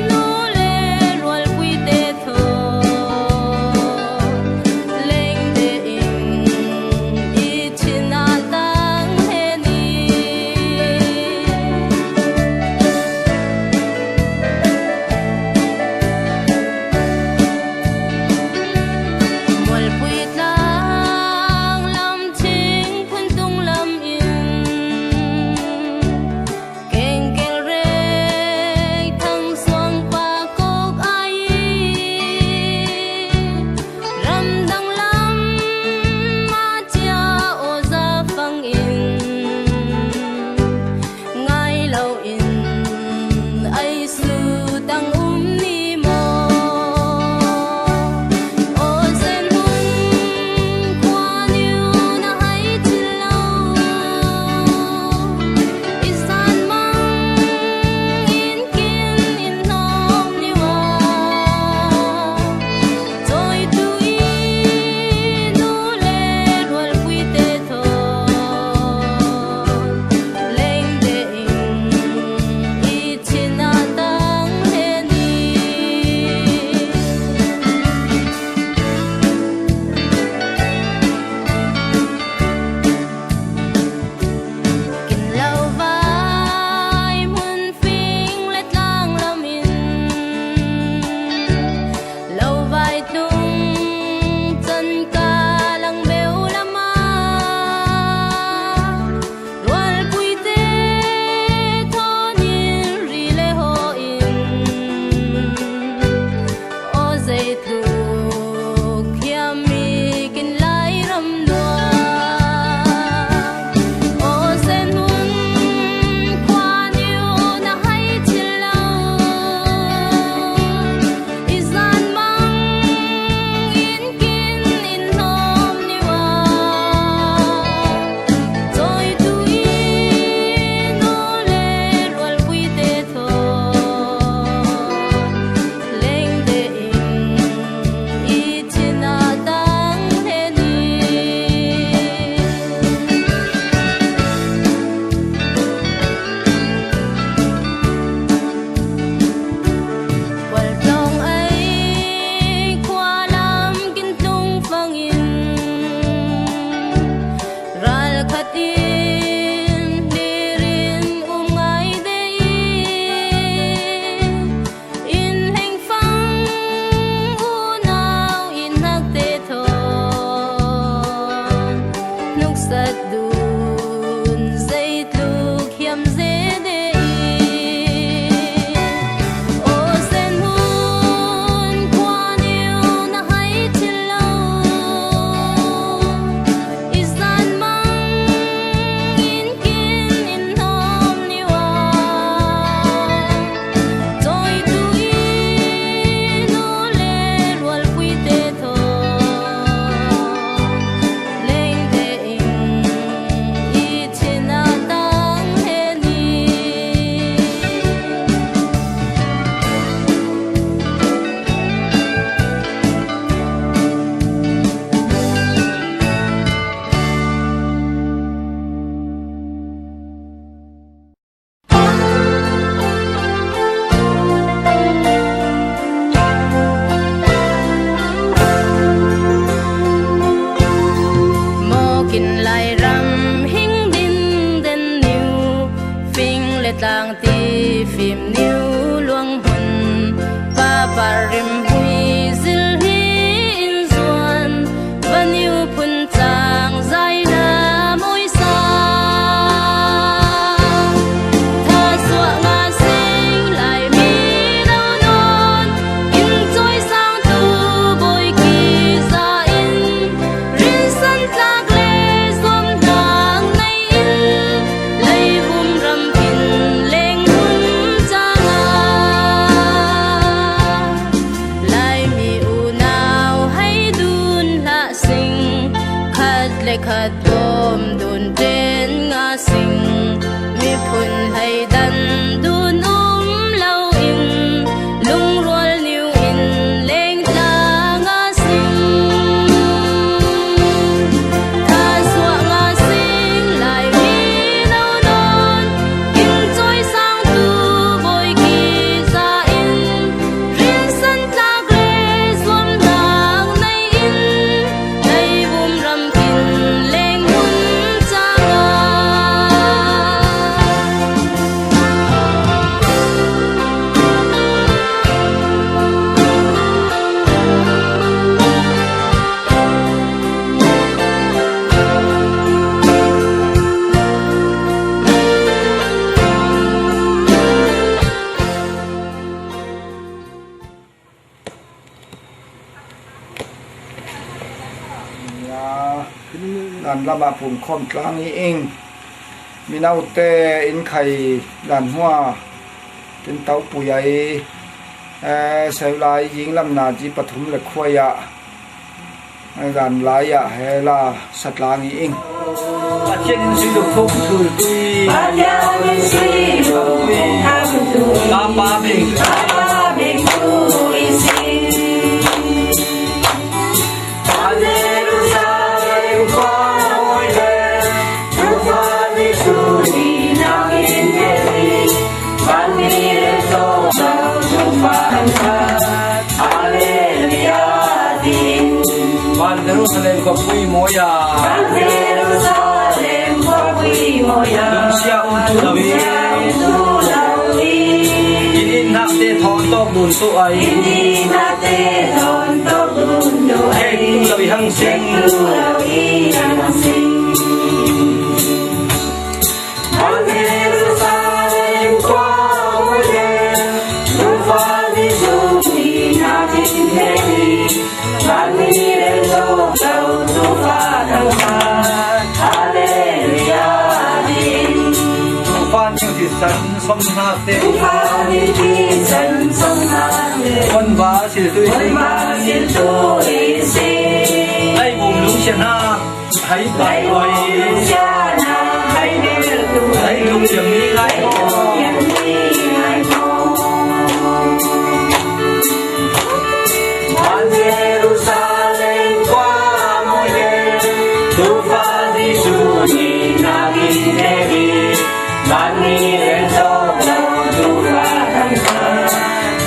nu le rual pui te tho leng de in i china tang he ni mual pui tlang lam ching phun tung lam in keng kel re thang suang pa kok ai ram dang lam ma chia o za phang in ngai lâu in ai su tang ni mo ô sen hun qua niu na hay til lâu izan mang in kin in hom ni wa toi tu i nu le rual pui te tho leng de in i china tang he ni ดันละมาปุ่มคอมกลางนี้เองมีนาเตอินไข่ดันหัวเป็นเต้าปุยใหญ่เสลายยิงลำนาจีปฐุมและควายะดันลายะเฮลาสัตลานี้เองอาเจียนสิลูกทุกคือตุยอาเจียนสิลูกทุกคือตุยลาปาเบงตุยสิอาเจรุซาเลมฟาโอเยรูฟาดิสุนีนากินเฮลีบันนีเรโตซาจูฟาอันซาอาเลลียาดินวันเยรูซาเล็มก็ปุยโมยาIni nak te thon tok dun tu ai Ini nak te thon tok dun tu ai Tu lawi hang sing Tu lawi hang sing Jerusalem kwa moye Tu fa di su ni na tin he ni Ban ni le lo tau tu fa dang fa Hallelujah Phan những thị trấn sông Hà Tê Quân vã chỉ tươi sinh Hãy vùng lũng trên hà Hãy bài gọi Hãy lũng điểm đi lại Jerusalem qua môi đêm Tu pha di su ni na ghi devi Mani rento tu pha tham pha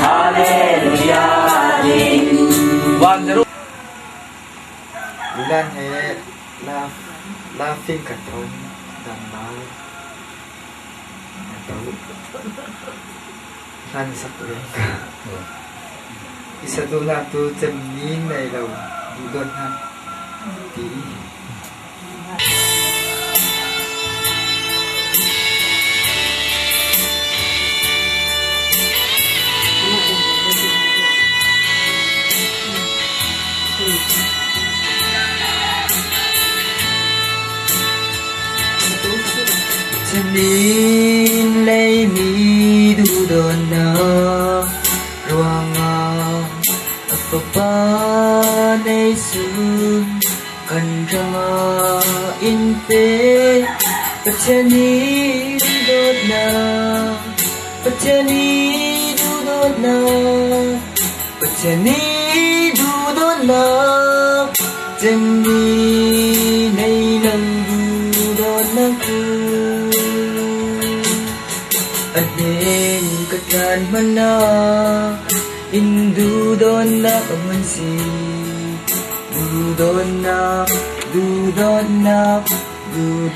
Hallelujah din Van Jeru Lan he la phim cả thôn đàn báo lan sắc lên cả isa tu la tu chân ní này đầu đi đơn han tí chân ní lấy mi du đơn na ruang Papa nay sun kan ranga in pe pachani dot na pachani du dot na pachani du dot na chani nay nang du dot na ku anen katan mana Indu dona amansi Du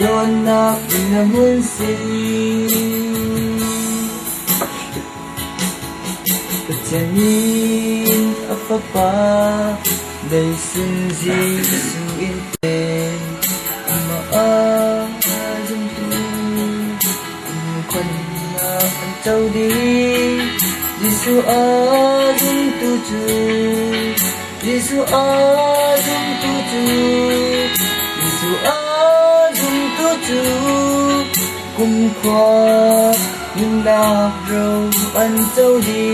dona inamansi Pajanin apa-apa Day sunzi suin ten Maazam tu Kwan na kantau di Yesu azum tuju Yesu azum tuju Yesu azum tuju Kum kwa Yung nak rau an châu đi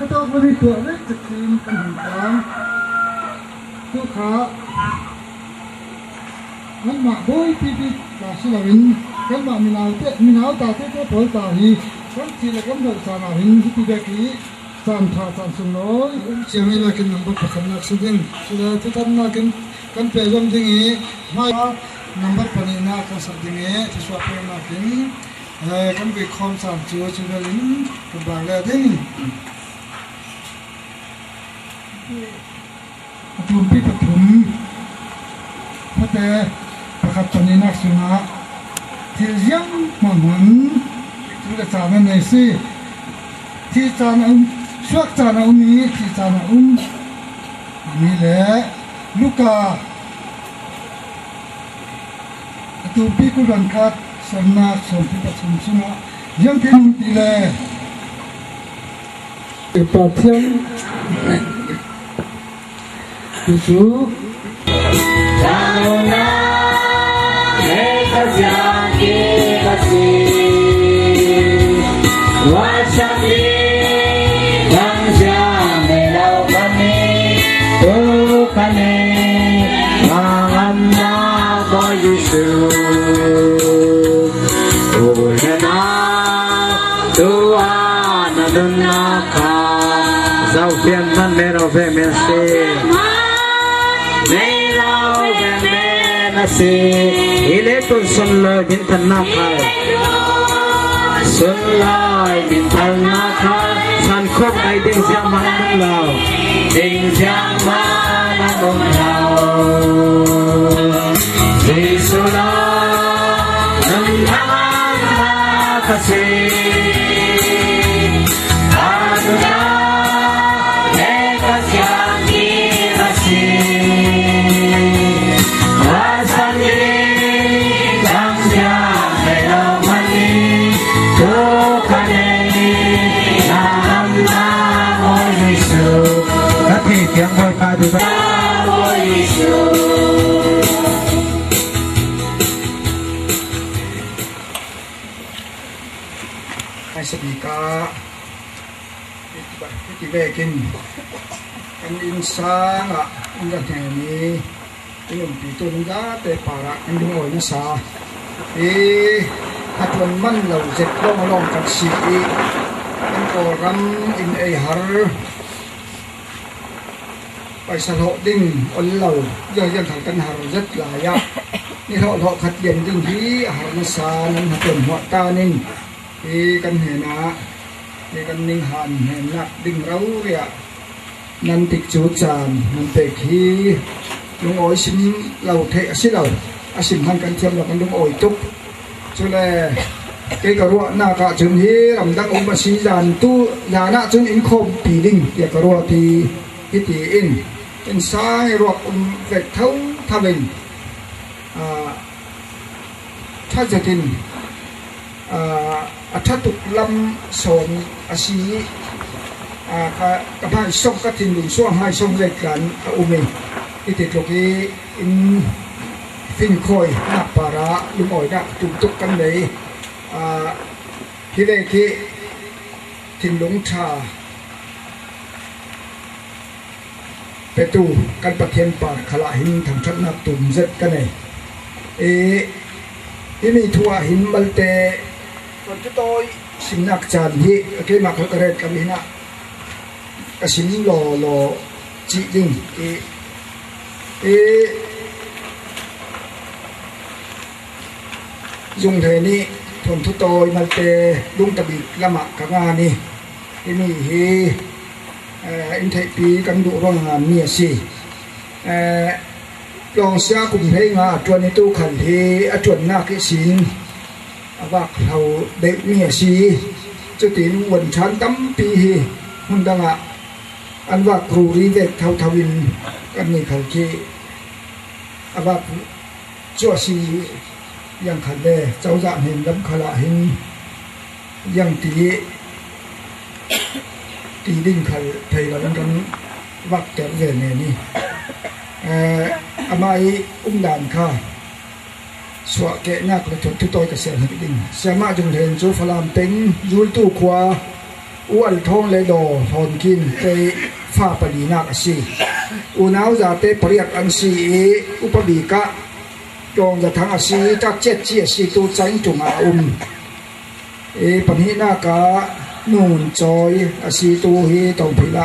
Cái tao mới đi tuổi đấy, thực hiện cần hình toán Chú khá Anh mà bôi tí là sư là hình Cái mà mình áo ta thế có tối ta thì Con chỉ là con đợi xa là hình Thì bây ký Sàn thả sàn xuống nói Chỉ mới là cái nằm bật khẩn lạc sư dân Chỉ là thế thân là cái bè dâm thế nghỉ Mai nằm bật phần hình nạc sẵn thế nghỉ Thì xoa phê nạc hình Kan bị khom sản chứa chứ là lính Các bạn là thế này Thùm bị thật thùm Phát tế Bà khắp tần nạc xuống hạ Thì riêng mà muốn Chúng ta trả bên này xí Thì trả nà suốt trả nà ý Thì trả nà Mì lẽ ลูกาตูปีกุลันคัดสมนาสมพิปัสสุงะยังเป็นตีเลปะเทียนทุกGiao phiên thân mê rau về mê xì Mê rau về mê nà xì Ý lê tuần xuân lời mình thân nà khai Xuân lời mình thân nà khai Sàn khúc ngày đình giang mà nà nông lào Đình giang mà nà nông lào Dì xô lò Nâng thang nà khá xì tiếng ngôi ca từ ba hai sự bị ca cái về kinh anh in sang à anh đặt hàng này anh dùng bị tuôn giá để para anh đúng rồi nó xa ê hạt tuần măng lẩu dệt long long cắt xì anh có răm in ai harไปสลบดิ้งอันเหล่ายังทางกันหาrấtหลายอ่ะนี่เขาขัดเย็นดิ้งที่หามาซานั้นหัวหัวตานิ่งที่กันเห็นนะที่กันนิ่งหันเห็นนักดิ้งเราเนี่ยนันติกจูจานนันเตคีลุงโอยชิมเราเทอสิเราอาชิมหันกันเทียมเรากันลุงโอยตุกช่วยcái cà rùa na cả chừng hi làm đắc ông bà sĩ giàn tu nhà na chừng in khom pì đinh cái cà rùa thì cái thì in sai ruột vẹt thấu tha bình thay giờ tin thay tục lâm sồn asi cái hai sông cái tin đường xuông hai sông lệch gần mình cái thì lúc cái in phim khôi nạp para lúc ngồi đã tụt tụt căn đấy cái này cái tin lũng tràไปตูกันประเทียนป่าขละหินทางชัดนักตุ่มเจ็ดกันเลยที่มีทัวหินมัลเตคนที่โตสิมนักจานที่เกี่ยมาเขากระเด็ดกันนี่นะกสิมหล่อจีดิงยุงเทนี่คนที่โตมัลเตลุงตะบิละหมะกงานี่ที่มีอินเทปีกันดูร่างงานเนี่ยสิลองเสียกลุ่มเพลงจวนในตู้ขันทีจวนหน้ากิสินว่าเราเด็กเนี่ยสิจะตีนวันชั้นตั้มปีหุ่นดังอันว่าครูรีเวกเท่าทวินกันนี่เขาที่ว่าจัวสียังขันเดเจ้าจะเห็นดำขละเห็นยังตีดิ้งใครไทยเรากันวักแก่เวรนี่อามาด่านข้าสวะแกนักเลยจนทุกตัวจะเสียหายดิ้งเสียมาจงเห็นจูฟลามเต็งยูตู้ขวาอ้วนท้องเลยดอทอนกินไปฟ้าปดีนักสิอุณาวจะเตะเปรียกอันสีอุปบีกะจงจะทั้งสีจากเจ็ดเจียสีตัวใจจุงอาปัญหาหน้ากานูนจอยอาศีตูฮีตองพิลา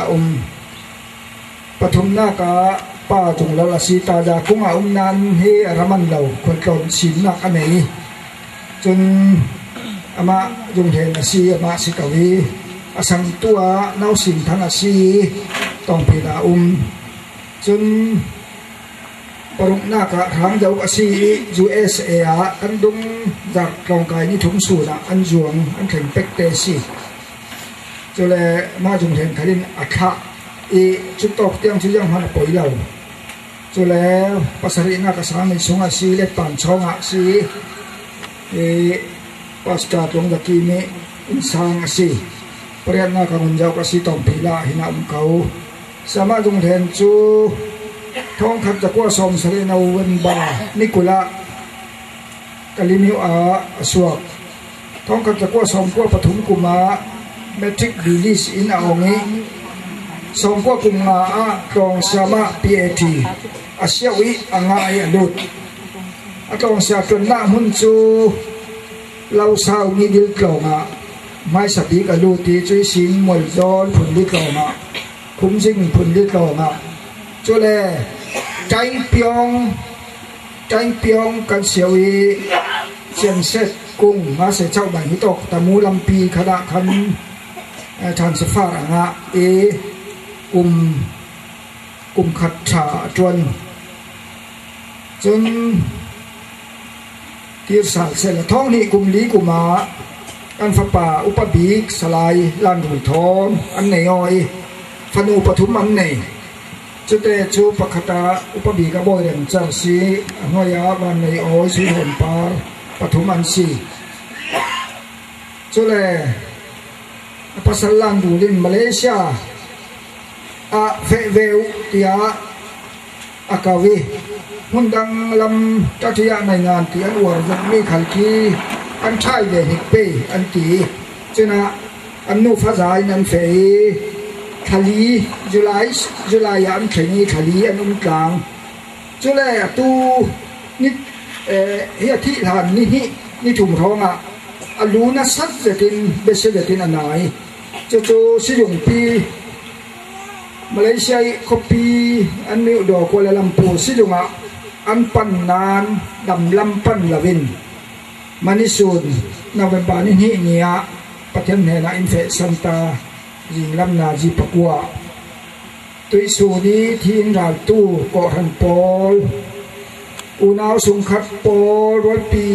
ปฐุมนากาป้าจงละอาศีตาดาคุงอานันเฮรามันเหล่าคนกลอนสินนักอันนี้จนอามาจงเห็นอาศีอามาสิกวีอาสังตัวเน่าสินทั้งอาศีตองพิลาจนปรุงหน้ากะทางเจ้าอาศี USA กันดุงจากกองกายนี่ถุงสูนะอันจวงอันแข็งเป็กเตสีจะเลยมาจงเห็นขลินอัฐะจุดตกเตียงชุยังหันปอยเราจ จุแล้วภาษาอินักษาในสงอาศีเล็กปั่นช่องอาศีปัสตาตรงตะกี้นี้อินสางอาศีเปรียบนักการเจ้ากษีต้องพิลาหินาเขาสามารถจงเห็นจูท้องขัดจะกว่าสมสรีนาวันบานิกุละกาลิมิวอาสวกท้องขัดจะกว่าสมกว่าปฐุมกุมาเมทริกบิลิสอินเอางี้สมกว่ากุมาอาตรงสามารถพีเอทีอาเซียวิอ่างไอลุดตรงเสียจนหน้าหุ่นจูเราสาวมีดิลกลงอ่ะไม่สติกลุตีจุยสิงมวยจอนผุนดิลกลงอ่ะคุ้มซิงผุนดิลกลงอ่ะจุเลใจเปียงกันเสียวีเชียนเซตกุ้งมาเสียเจ้าบังฮิตกตะมูลำปีขณะคันทันสฟาอ่ะกุมขัดฉาจนที่สารเสร็จท้องนี้กุมลีกุมาอันฝป่าอุปบีกสลายลานหุ่ยทองอันไหนอ้อยฟนูปทุมอันไหนจุดเตจูปคตาอุปบีกบ่อยเด่นเจ้าสีหอยาวันในอ้อยสุหนปาปทุมอันสีจุเลภาษาลานดูลินมาเลเซียเฟเวลติอาอากาวีหุ่นดังลำจัตยาในงานที่อันวัวยังมีขันกีอันใช่เดหิกเปอันตีจนะอันนูฟ้าใจนั้นเฟยขลีจุลายอันเขนีขลีอันอุ้มกลางจุเลตูนี่เฮียที่ฐานนี่ถุงทองอันรู้นะสัตจะตินเบสจะตินอันไหนจะสิยงปีมาเลเซียคอปีอันมีอุดรกัวลัมพูสิจุงอันปันนานดำลำปันลาวินมานิสุนนาเวบานิฮิเนียประเทศเนนาอินเฟสันตายิงลำนาจีปกัวตุยสูนีทีนราตูเกาะหันปอลอุณาวสุงขัดปอลร้อยปี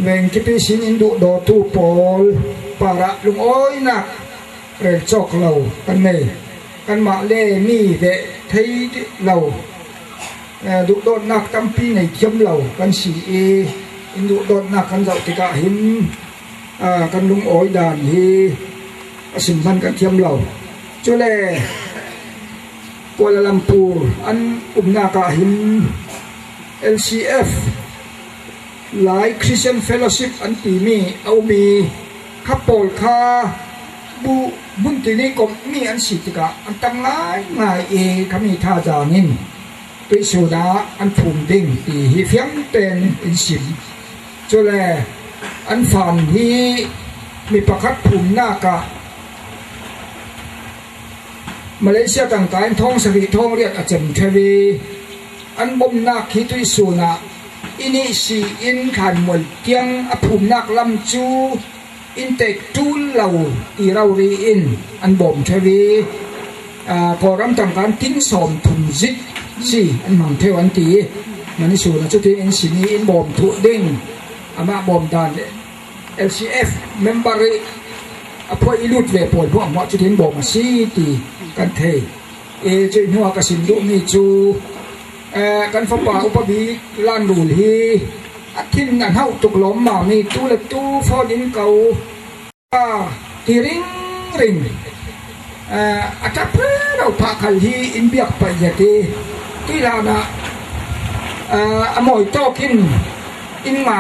เวงกิปิสินอินดุดอตูปอลปาระลุงอ้อยนักเรจอกเรากันเนกันมาเล่มีเดไทยเราดุโดนนักตั้มปีในเทียมเรากันสีอินดุโดนนักกันเจ้าติกาหินกันลุงอ้อยด่านฮีสิมพันกันเทียมเราจุเลกัวลัมพูอันนากาหิน LCF หลายคริสเตียนเฟลโลชิพอันตีมีเอามีขับปอลคาบุญที่นี่ก็มีอันสิติกะอันตั้งง่ายขมีท่าจานินไปสุดาอันภูมิดิ่งตีฮิเฟียงเป็นอินสิมจุเลอันฝันที่มีประคัดภูมิหน้ากะมาเลเซียต่างการท้องสรีท้องเรียกอาจารย์เทวีอันบ่มนักฮิตุยสุนาอินิสีอินขันมวลเกียงอภูมินักลำจูอินเตกตูเราอีเรารีอินอันบ่มเทวีพอรำต่างการทิ้งสอมทุนซิดสิอันหมั่งเทวันตีมันนี่สุนะจุดที่อินสินีอินบ่มถุดิ้งอามาบ่มดาน LCF เมมเบอร์พออิลุดเวปอยพวกหมอจุดที่บ่มซีตีกันเทจุดหัวกสินดุมีจูกันฝป่าอุปบีลานดูลีทิ้งกันเท่าตุกล้มมามีตู้เล็กตู้ฟอดินเก่าที่ริงอาจจะเพื่อเราพาขันที่อินเบียกไปอย่างที่เรานะอมอยโตกินอินใหม่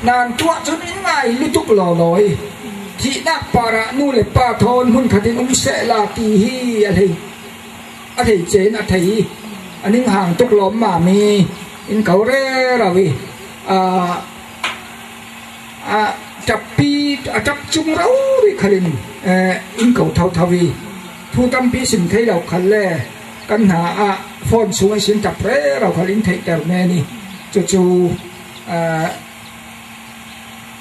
นานตัวจนอินใหม่ลุตุกหล่อลอยที่นักปาระนู่เลยปาทอนหุ่นขัดินเสลาตีฮีอะไรเจนอะไรอันนี้ห่างตุกล้มมามีอินเขาเร่เราวิจับปีจับจุงเราวิคลินอินเขาเท่าทวีผู้ตั้มปีสินไทยเราคันแรกันหาฟอนสวยสินจับเร่เราคลินไทยแต่แม่นี่จู่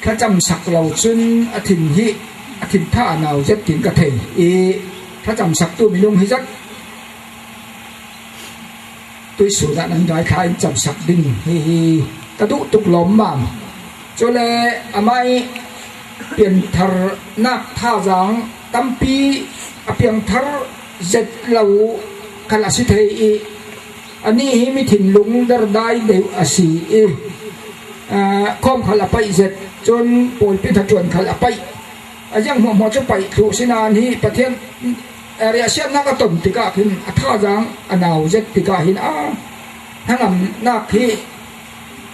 ข้าจำสักเราจนอาทิตย์ท่าหนาวจะกินกระเทยข้าจำสักตัวมีลุงให้จักตัวสุดนั้นได้ขายจำสักดิ้งกระดุตุกล้มบ้างจนเลยไม่เปลี่ยนทาร์นักท่าจังตั้มปีเปลี่ยนทาร์เจ็ดเหล่าคลาสิเทอี อันนี้มีถิ่นลุงดารได้เดวอาศีข้อมขลับไปเสร็จจนป่วยพิทักษ์ชวนขลับไปยังหัวหมอจะไปถูกสินานที่ประเทศเรียเชียนนักต้นติกาหินท่าจางอนาวเจ็ดติกาหินทั้งลำนักที่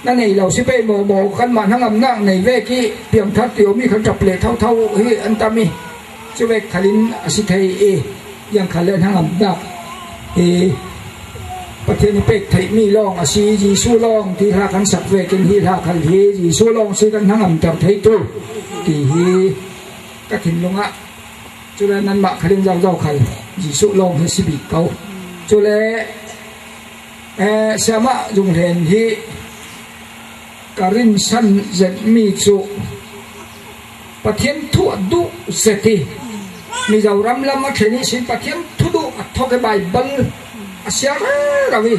นั่นเองเราสิไปบอกกันมาทั้งลำนักในเวกี้เพียงทัดเดียวมีขันจับเปลือกเท่าเฮอันตามีจะเวกขลินสิเทยังขลินทั้งลำนักประเทศนี้เป็กไทยมีลองอาชีจีสู้ลองที่ท่าขันสักเวกินที่ท่าขันที่จีสู้ลองสิกันทั้งลำจับไทยตู้ที่ก็ถิ่นลงอ่ะจุเลนั้นมาขลินเจ้าขันจีสู้ลองให้สิบิเขาจุเลเสมาจุงเทนที่การินสันเจมีจุประเทศทั่วดุเสตีมีเจ้ารำลำมาเขียนสิประเทศทั่วดุทอกใบบัลอาเซียราวี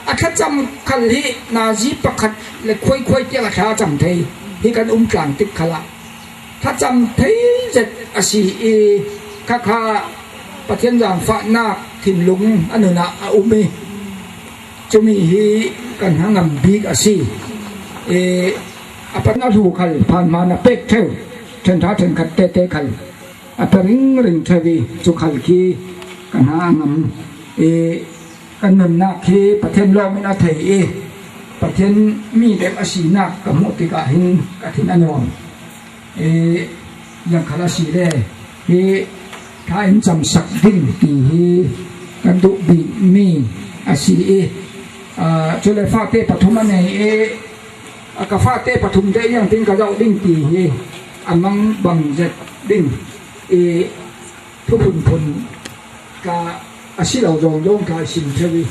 อาคาจำคันที่นาซีประคัดและคุยเจ้าข้าจำเทที่กันกลางติดขละถ้าจำเทเจ็ดอาศีข้าประเทศอย่างฝานาถิ่นลุงอันนึงนะมีจะมีกันหางำบีกอาศีอปันนาดูขันผ่านมานาเป็กเทวเชิญท้าเชิญขัดเตะขันอปริงเทวีจุขันคีกันหางำกันนำนักที่ประเทศเราไม่น่าเทประเทศมีเด็กอาศีนักกับมุติกาหินกับทินอนองยังขลัสีได้ถ้าอินจำสักดิ้งตีกันดุบีมีอาศีจุลฟ้าเตปฐุมในกาฟ้าเตปฐุมได้ยังดิ้งกระเจ้าดิ้งตีอันมังบังเจ็ดดิ้งทุพพลกาอาชีเราโยงกาสินเทวี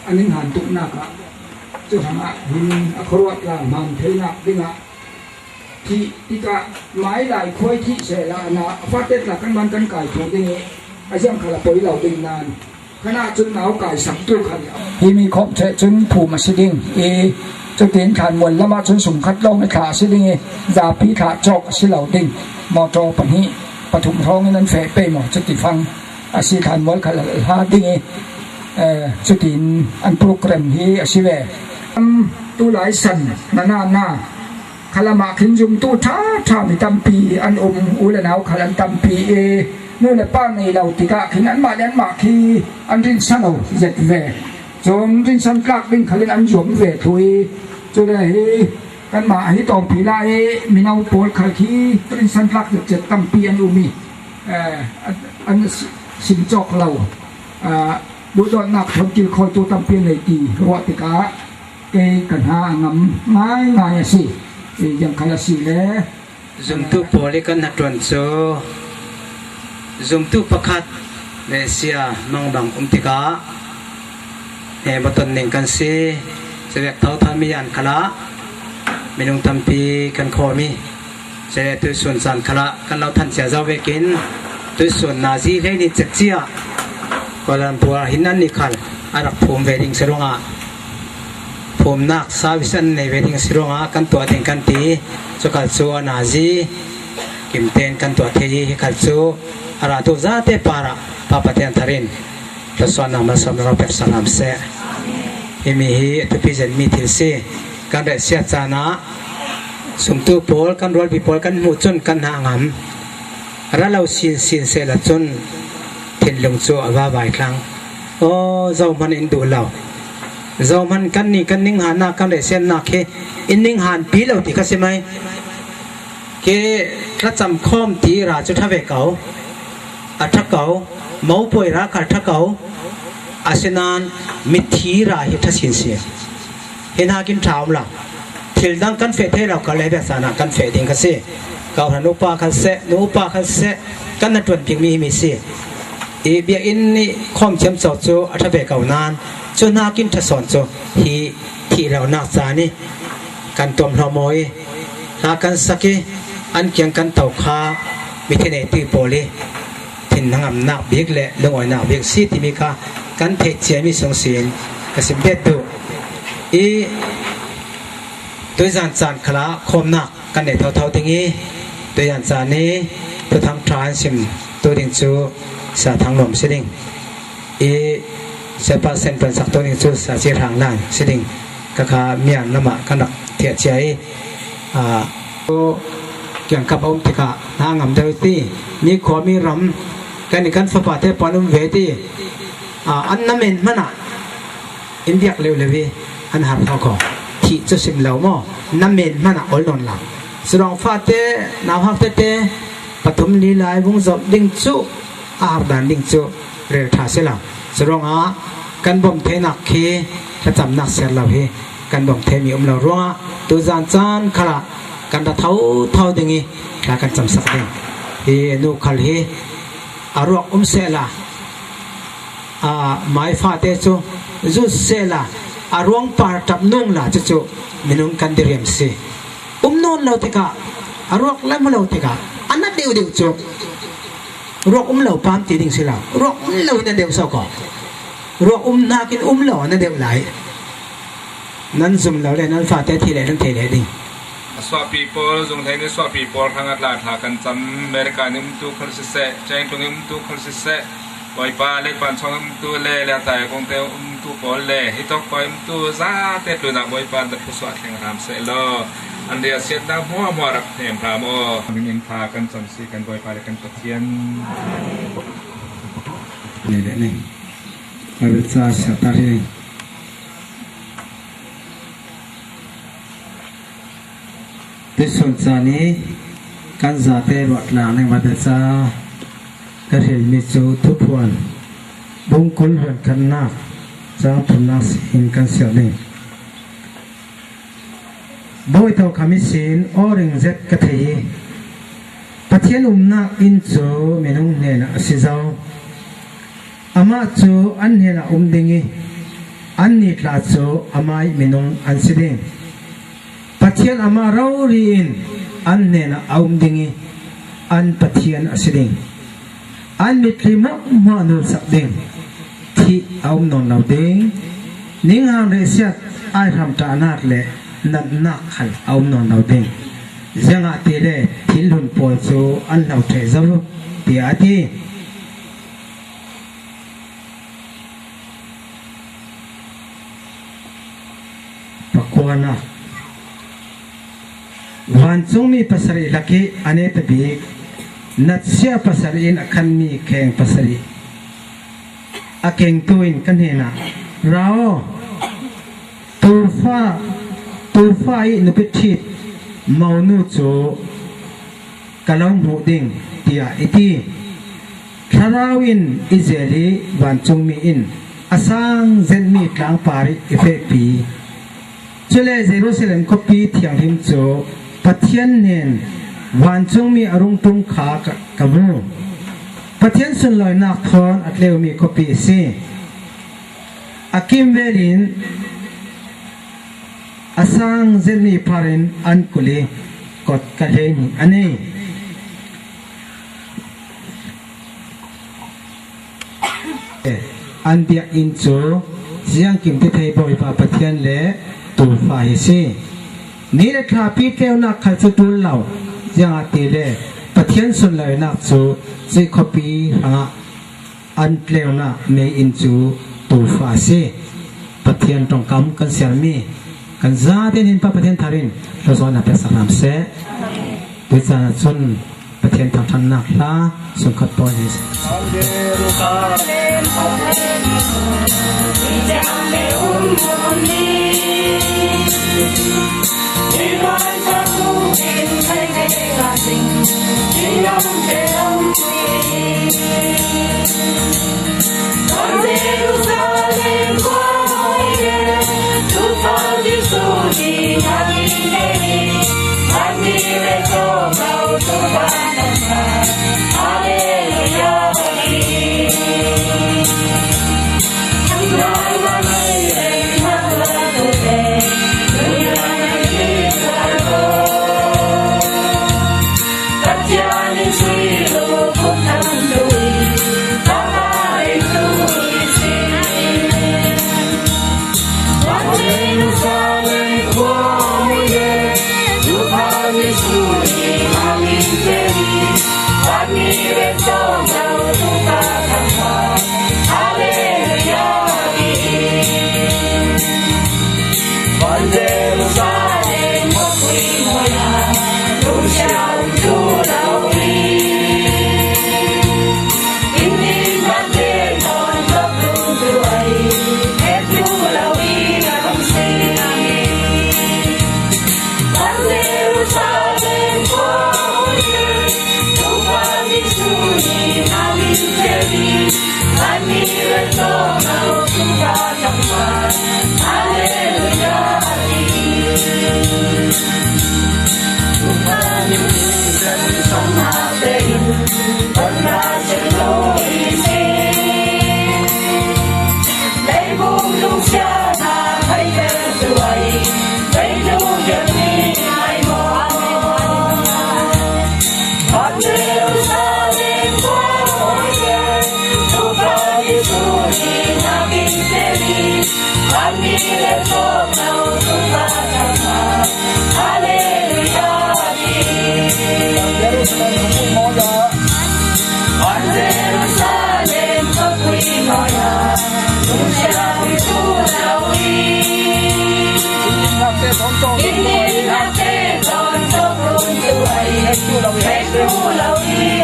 อันนี้หันตุกนักจะทำหินครวดละมันเทนักดิ้งที่กะไม้ลายคุยที่เสลานะฟาเต็ดหลักกันมันกันไก่ถูกดิ้งไอ้เจ้าขลับไปเราดิ้งนานขณะจนหนาวไก่สับตัวขันที่มีครบเทจนผูมาสิดิ้งจะเตียนขันมวลแล้วมาจนสุ่มคัดลงในขาสิดิ้งจ่าพีขาจอกสิเราดิ้งมอจอปนี้ปฐุมทองนั้นเฟะเป้หมอจะติฟังอาชีพการมวยขันหาดิ้งสุดินอันโปรแกรมที่อาชีพตู้หลายสันหน้าขลมาขึ้นจุ่มตู้ท่ามีตำปีอันอุลนาวขลันตำปีนู่นแหละป้าในเราติกะขึ้นอันมาเล่นมาคีอันรินสันเอาเจ็ดเวจนรินสันกลากดิ้งขลันอันหยมเวทุยจนเลยกันมาให้ตองปีละมีนาวโปลขคีรินสันกลากเจ็ดตำปีอันมีอันสินจอกเราดูดอนนักทำกิลคอยตัวตำเปียนเลยตีรัวติกะเกกันหางำง่ายสิยังขยันสิเล่ซุมตุโปลิกันนักดวนโซซุมตุประคัดเลเซียมังบังติกะบัตรหนึ่งกันสิเสด็จเท่าทานมีอันขละมีนุ่งตำปีกันคอมีเสด็จตัวส่วนสันขละกันเราทันเสียเจ้าเวกินตัวส่วนนาซีเล่นิจักเจียก็ลันปัวหินนันนิคันอารักภูมิเวดิงสิรงะภูมินักสาวิสันในเวดิงสิรงะกันตัวเต็งกันตีสุขัดซัวนาซีกิมเตนกันตัวเทียขัดซัวอาราตุซาเตปาระปาปะเตนทารินทศวรรษมาสำหรับสลามเสฮิมิฮิตุพิจันมีทิลซีกันได้เสียจานะสมตุโพลกันรัวปีโพลกันหูจนกันหางำเราเราสินเสละจนเห็นลงโซ่ว่าบ่ายครั้งโอ้เจ้ามันอินดูเราเจ้ามันกันนี่กันนิ่งหันหน้ากันได้เส้นหน้าเคอินนิ่งหันปีเราติก็ใช่ไหมเคถ้าจำข้อมตีราจุทเวเก่าอัฐเก่าเมาป่วยรักอัฐเก่าอาเซนานมิธีราหิทัศน์เสียเห็นหากินถามละทิลดังกันเฟเทเราก็เลยแบบสานะกันเฟดิงกันเสียเก่าหันุปาคันเสนุปาคันเสกันนัดวันเพียงมีเสียเบียอินนี่ข้อมเชื่อมต่อโจอัฐเบเก่านานจนหากินทัศน์โจฮีที่เราหนักสานี่กันตัวมหมอยหากันสักอันเกี่ยงกันเต่าคามิเทเนตีโปลีถิ่นนังอำนาจเบียกเละลงอ่อยนาเบียกซีที่มีค่ากันเทเจียมีสงเสียนกสิเบ็ดดูโดยจานขลาคมหนักกันในเท่าๆที่นี้โดยจานนี้ตัวทางทรานซิมตัวดิ่งจูสาทางลมเสดิง เซปัสเซนเป็นสักตัวนึงจุดสาจิทางนั่นสิ่งก็ขาเมียนน้ำมันกันดักเทียใจเกี่ยงกับอมติกะนางงำเดวตีนี่ขอมีรำกันกันฝาเทปนุมเวทีอันนั้นเองมันอ่ะอินเดียเร็วเลยวีอันหาเขาขอที่จะสิมเหล่ามั่วน้ำเองมันอ่ะอลนหลังสรองฟาเตน้ำฮักเตปฐมลีลายวงจบดิ่งจุอาบดันดิ่งจุเรือท่าเสลาสรองกันบ่มเทนักเคถ้าจำนักเสียเราเฮกันบ่มเทมีเรารัวตัวจานจานขละกันตะเท่าดึงอีแล้วกันจำสักดึงเฮนูขัลเฮอารมณ์เสลาหมายฟาเตจูจุเสลาอารมณ์ปาร์ตับนุ่งละจูมินุงกันเดียมซีนนเราเทกะอารมณ์เล่มเราเทกะอันนั้นเดียวจูรวกเราปามตีดิ่งสิเรารวกเราเนี่ยเดียวสก่อรวกนากินเรานั่นเดียวไหลนั้นซุ่มเราเลยนั้นฟาเตทีเลยนั่นเทเลยดิ่งสวาปีโป้จงไทยนี่สวาปีโป้ทางอัตลาดหากันจำอเมริกานิ่มตัวคอลสิเซใจตรงนิ่มตัวคอลสิเซปล่อยปลาเล็กปานช่องตัวเล่แล้วแต่คงเตะตัวปอเล่ให้ตกปล่อยตัวซาเตะตัวนักปล่อยปลาแต่ผู้สวัสดิ์แข่งรำเสร็จแล้วอันเดียเสียดน้ำหัวมัวรักเห็นพระโมมินพากันจำสีกันปล่อยปลากันตะเคียนนี่แหละนี่อาวิชาสตารีที่ส่วนจานี้การจัดเตะวัดหลังในวัดจ้ากระเทียมมิจูทุกวันบุ้งคุณหันกันนักจ้าทุนนักสินกันเสียนี่บ่อยเท่าคำสินอริงเจ็ดกระเทียปะเทียนนักอินจูเมนุงเนนสิเจ้าอามาจูอันเนนดิงีอันนี้ลาจูอามาเมนุงอันสิเดงปะเทียนอามาเราเรียนอันเนนดิงีอันปะเทียนสิเดงอันมิตรมะมานุสักเดงที่เอานนเราเดงนิ่งหางเรเซียไอทำตานาดเล่นัดนักขันเอานนเราเดงยังอาทิเล่ทิ้งหุ่นปอยโซอันเราเทซาลุที่อาทิปักวานะวันจงมีภาษาลักอันนี้ตบีนัดเสียภาษาอินอาคันมีแข่งภาษาอาเก่งตัวอินกันเห็นนะเราตูฟ้าอินุปิชิตมาวนูโจกะลองหูดิ่งเตียอิตีคาราวินอิเจลีวันจงมีอินอาสังเซนมีกลางปาริเอฟปีจุเลเยรูซาเล็มคบีที่ยังหิมโจปัทยันเนนวันจงมีอารมณ์ตุงขากะมูปัทยันสุนลอยนักทอนอัตเลวมีคบีเซอาคิมเวลินอาสังเซนมีพารินอันกุลีกดกะเลนีอันนี้อันเดียอินโจเสียงกิมที่ไทยบอยปาปัทยันเล่ตูฟ้าเฮเซนี่แหละครับพี่เจ้านักขัดสุดเหล่ายังอาทิเล่ปัทยันสุนเลยนักจูซีคบีหาอันเลวนักเมอินจูตูฟ้าเซปัทยันตรงคำกันเสียมีกันซาเดนินปะปัทยันทารินเราสอนนับเป็นสามเซด้วยจานสุนปัทยันทำทันนักละสุนขัดปอยเซ Jerusalem có quy ngôi nhà chúng sẽ vui thu lâu đi in đi là thế còn trong luôn tuổi hết thu lâu đi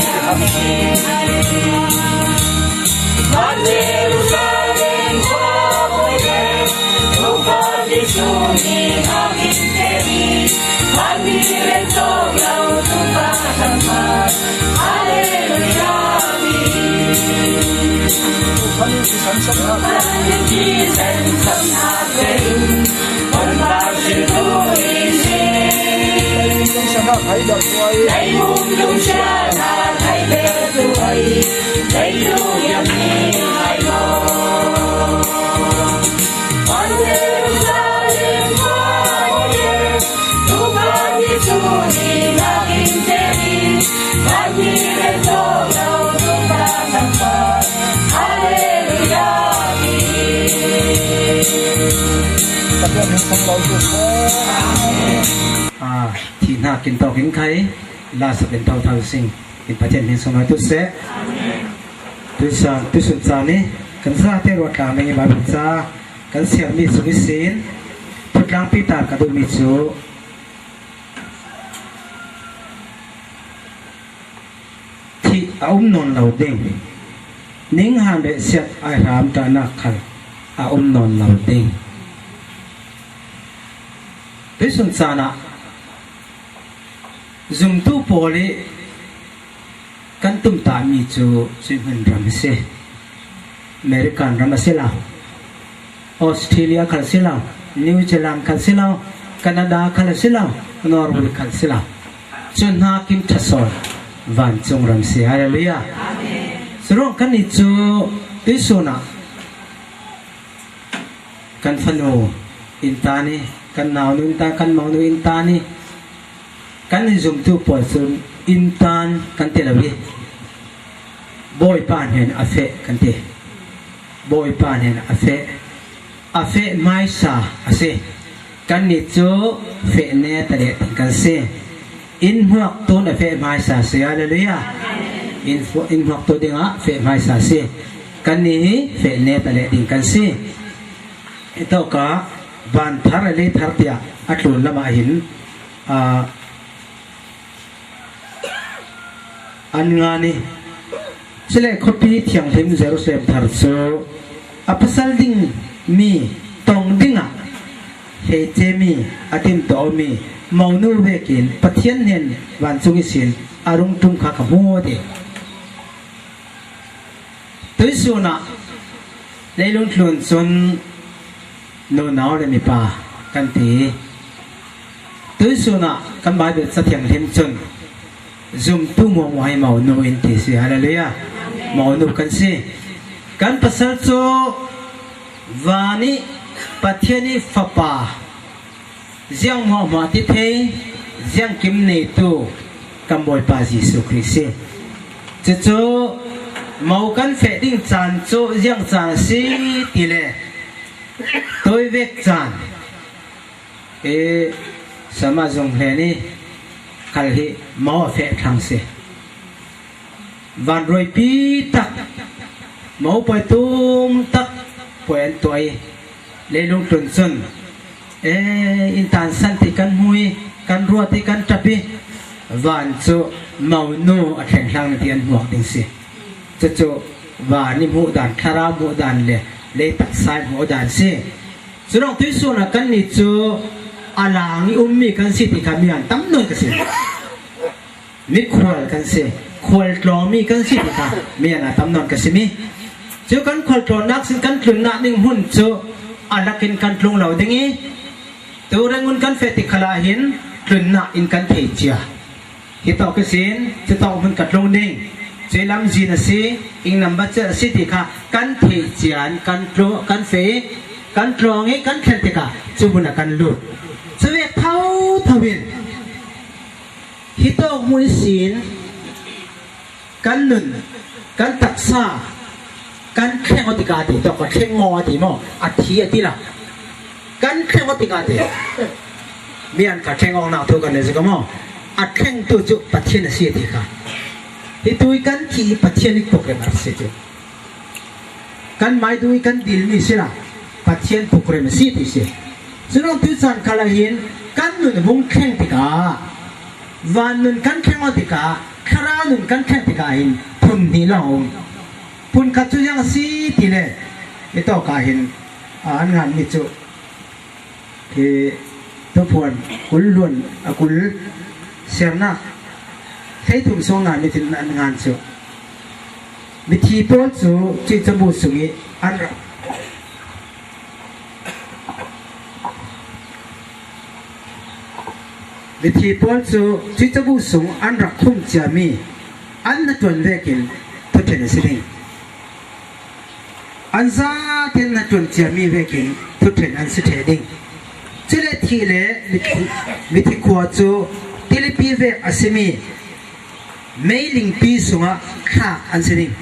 con Jerusalem có vui vẻ chúng con đi xuống đi ngắm in thế đi con đi lên trong lòng chúng ta thầm phạt Hallelujah Hãy thì na kinh tàu kính thấy là sự bên tàu thầu sinh in phát triển hình sông nói tôi sẽ tôi sụt ra ní cần ra theo luật làm mình bảo biết ra cần xem mi số xin thuật lang pi ta cả đôi mi số thì ông non lâu đinh nín hàng để xét ai làm trả nợ khăn ông non lâu đinh tôi sụt ra na dùng tu poli kan tum ta mi chu swimhen ramse American ramasela Australia khalsela New Zealand khalsela Canada khalsela Norway khalsela chunha kim thasol van chung ramse hallelujah amen surong kan ni chu tisuna kan phano intani kan naw nu ta kan mau nu intani kan zoom tu person intan kan te lawi boy pan hen afe kan te boy pan hen afe mai sa ase kan ni chu fe ne ta de kan se in huak ton afe mai sa se hallelujah in huak to dinga fe mai sa se kan ni fe ne ta le ding kan se ito ka ban thar le thar tia atlun lama hin an ngani sile khopi thiang him Jerusalem thar so apasal ding mi tong dinga he chemi atim to mi maunu vekin pathian hen wan chungi sin arung tum kha khamu de tuisuna leilun thlun chun no naw le mi pa kan ti tuisuna kan bai be sathiang him chun zoom tu mo mo hai mau no in ti si hallelujah mau no kan si kan pasal cho vani pathiani fapa jiang mo ma ti the jiang kim nei tu kam boy pa Jesu Christ che cho mau kan fe ding chan cho jiang chan si ti le tôi vek chan e sama jong le ni khal hi mau fe thang se van roi pi tak mau poi tum tak poen toi le lung tun sun in tan san ti kan hui kan ruat ti kan tapi van chu mau no a theng hlang ti an huak ding se chu van ni mu dan khara mu dan le tak sai mu dan se sunong tui su na kan ni chu alang ummi kan si ti kamian tam noi ka se mi khwal kan se khwal tlo mi kan si ti ka mi ana tam non ka se mi chu kan khwal tlo nak sin kan thlun na ning hun chu alakin kan thlung lo dingi tu rangun kan fe ti khala hin thlun na in kan thei chia hi to ka sin chu to mun ka thlung ding che lam ji na si ing number cha si ti kha kan thei chian kan tlo kan fe kan tlong e kan khen ti ka chu mun kan lut Sewek thau thawin hito mun sin kan nun kan taksa kan khen otika ti to ka khen ngo ti mo athi ati la kan khen otika ti mian ka khen ong na to kan le ka mo a khen tu chu pathian si ti ka itu ikan ki pathian ik program se jo kan mai du ikan dil ni sila pathian program si ti se sunong tu san kalahin kan nun bung kheng tika van nun kan kheng tika khara nun kan kheng tika hin thum ni lo pun kha chu yang si ti le ito ka hin an ngan mi chu ki to phun kul luan akul serna thấy thùng sông ngàn mi tin an ngan chu mi thi pol chu chi chabu sungi an ra mi thi pol chu chi chabu sung an ra khum cha mi an na ton vekin to ten siring an za ten na ton cha mi vekin to ten an si theding chule thi le mi thi khwa chu tilipi ve asimi mailing pi sunga kha ansering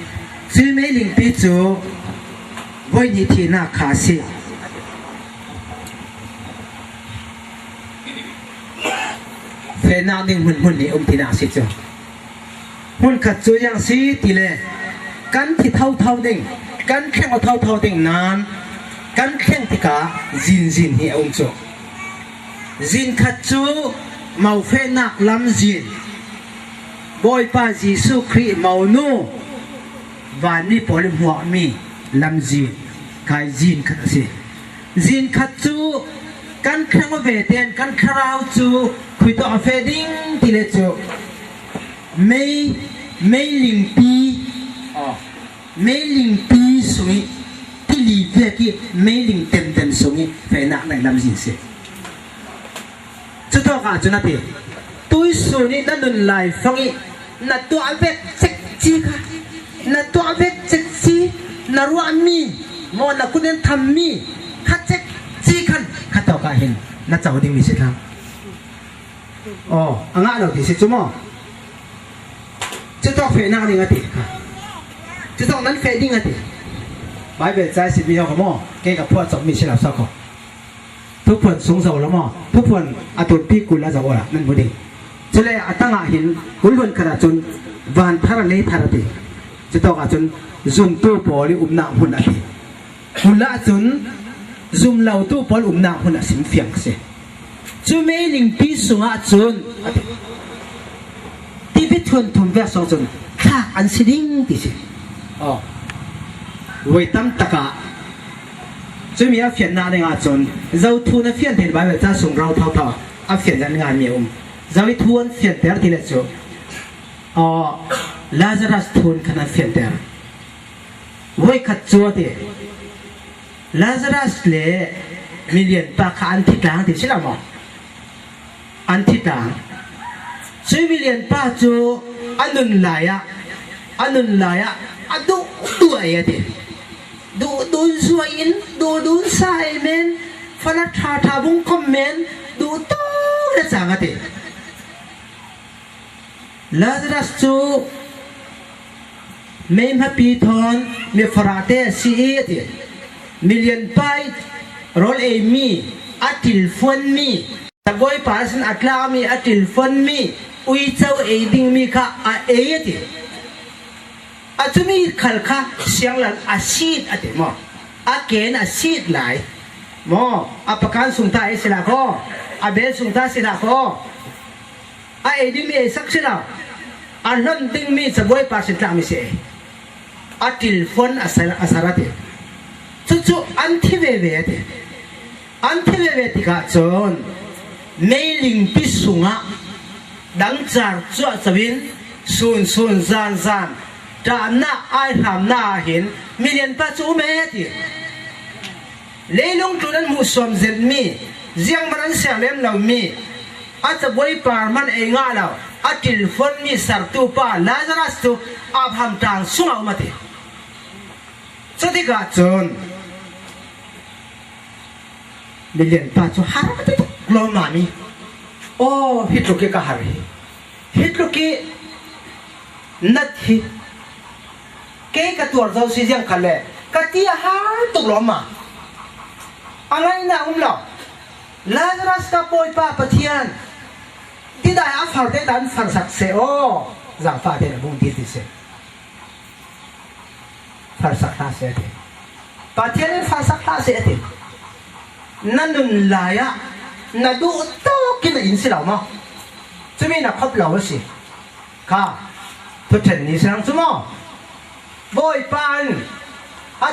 si mailing pi chu voi ni thi na kha si fe na ding hun ni ti na si chu hun kha chu yang si ti le kan thi thau ding kan kheng thau ding nan kan kheng ti ka zin hi chu zin kha chu mau fe na lam zin boy pa Giêsu Christ màu nu và ni polim hoa mi làm gì cái zin khát gì zin khát chú căn khang về tiền căn kharao chú khui to phê đinh thì lệ chú mấy linh pi sumi thì lì về kia mấy linh tem sumi phải nặng này làm gì sẽ chú to cả chú nãy thì tôi suni đã đun lại phong ý na to avet cek chi ka na to avet cek chi na ruwa mi mo na kunen tham mi kha cek chi kan kha to ka hin na chau ding mi se thang anga lo ti se chumo chu to fe na ding ati chu to nan fe ding ati Bible sai si bi ho mo ke ka phwa chok mi se la sa koทุกคนสงสัยแล้วมั้งทุกคนอาตุนพี่กุลละจะว่านั่นบุดีฉะนั้นตั้งอาหินกุลวันขณะจนวันทาร์เลทาร์ตีจะต้องอาจนซุ่มตู้ปอลิอุ้มนาหุ่นอะไรหุ่นละจนซุ่มเหล่าตู้ปอลิอุ้มนาหุ่นสิมเฟียงเสียจู่ไม่ลิงปีสุงอาจนที่พิทุนทุนเวสจนข้าอันสิ่งที่สิไว้ตั้มตะกะจู่มีอาเฟียนนาในอาจนเราทุนอาเฟียนเดินไปแบบจะส่งเราเท่าอาเฟียนจะงานมีจะวิทุนเฟียนเตอร์ที่เลจูลาซารัสทุนขนาดเฟียนเตอร์ไว้ขัดจัวที่ลาซารัสเล่มิเลียนปากอันที่ต่างที่สิละมั้งอันที่ต่างช่วยมิเลียนปากจูอันนุนลายะอันดูตัวเองที่ดูสวยอินดูสายเมนฟันท่าบุ้งคอมเมนดูตู้เรื่องสังกัดลาซารัสจูเมมฮับปีทอนมีฟราเตซีเอติมิเลียนไปโรลเอมีอัติลฟอนมีตะบอยปาสันอัตลามีอัติลฟอนมีอุยเจ้าเอดิงมีค่ะเอติอาจจะมีขัลค่ะเสียงหลังอาชีดติมออาเกนอาชีดหลายมออาประกันสุนทาเอสิลาโคอาเบสุนทาสิลาโคอาเอดิงมีสักสิลาอันนั้นดิ้งมีจะบ่อยปาสิตามิเสอัติลฟอนอาสาระเตจู่อันที่เวเวติกาจนเมลิงพิสุงะดังจาร์จั่วสวินซุนซานจานน่าไอหามน่าเห็นมีเรียนปัจจุบันที่เลลงจุนั้นมุสลิมเซนมีเสียงมันเสียงเล่มเรามีอาจจะบ่อยปามันเองเราอัติลฟอนมีสัตว์ตัวป้าลาซารัสตัวอาบหามจางสุงเอามาที่สุดที่กาจนมีเรียนปัจจุฮาร์ดลอมามีโอ้ฮิตลูกก็ฮาร์ฮิตลูกนัดฮิเก๋กับตัวเราสิยังขันเลยกติยาฮาร์ตุกลอมาอะไรนะเราลาซารัสกับปอยป้าปะเทียนที่ได้อาฟาร์เดดันฟังสักเซโอ giang pha thế là bung đi thì sẽ phật sắc ta sẽ thế và thế nên phật sắc ta sẽ thế nên đừng lại á là đủ to cái này in sẽ làm mà cho nên là khóc lâu gì cả tôi chân đi sang chứ mà bồi pan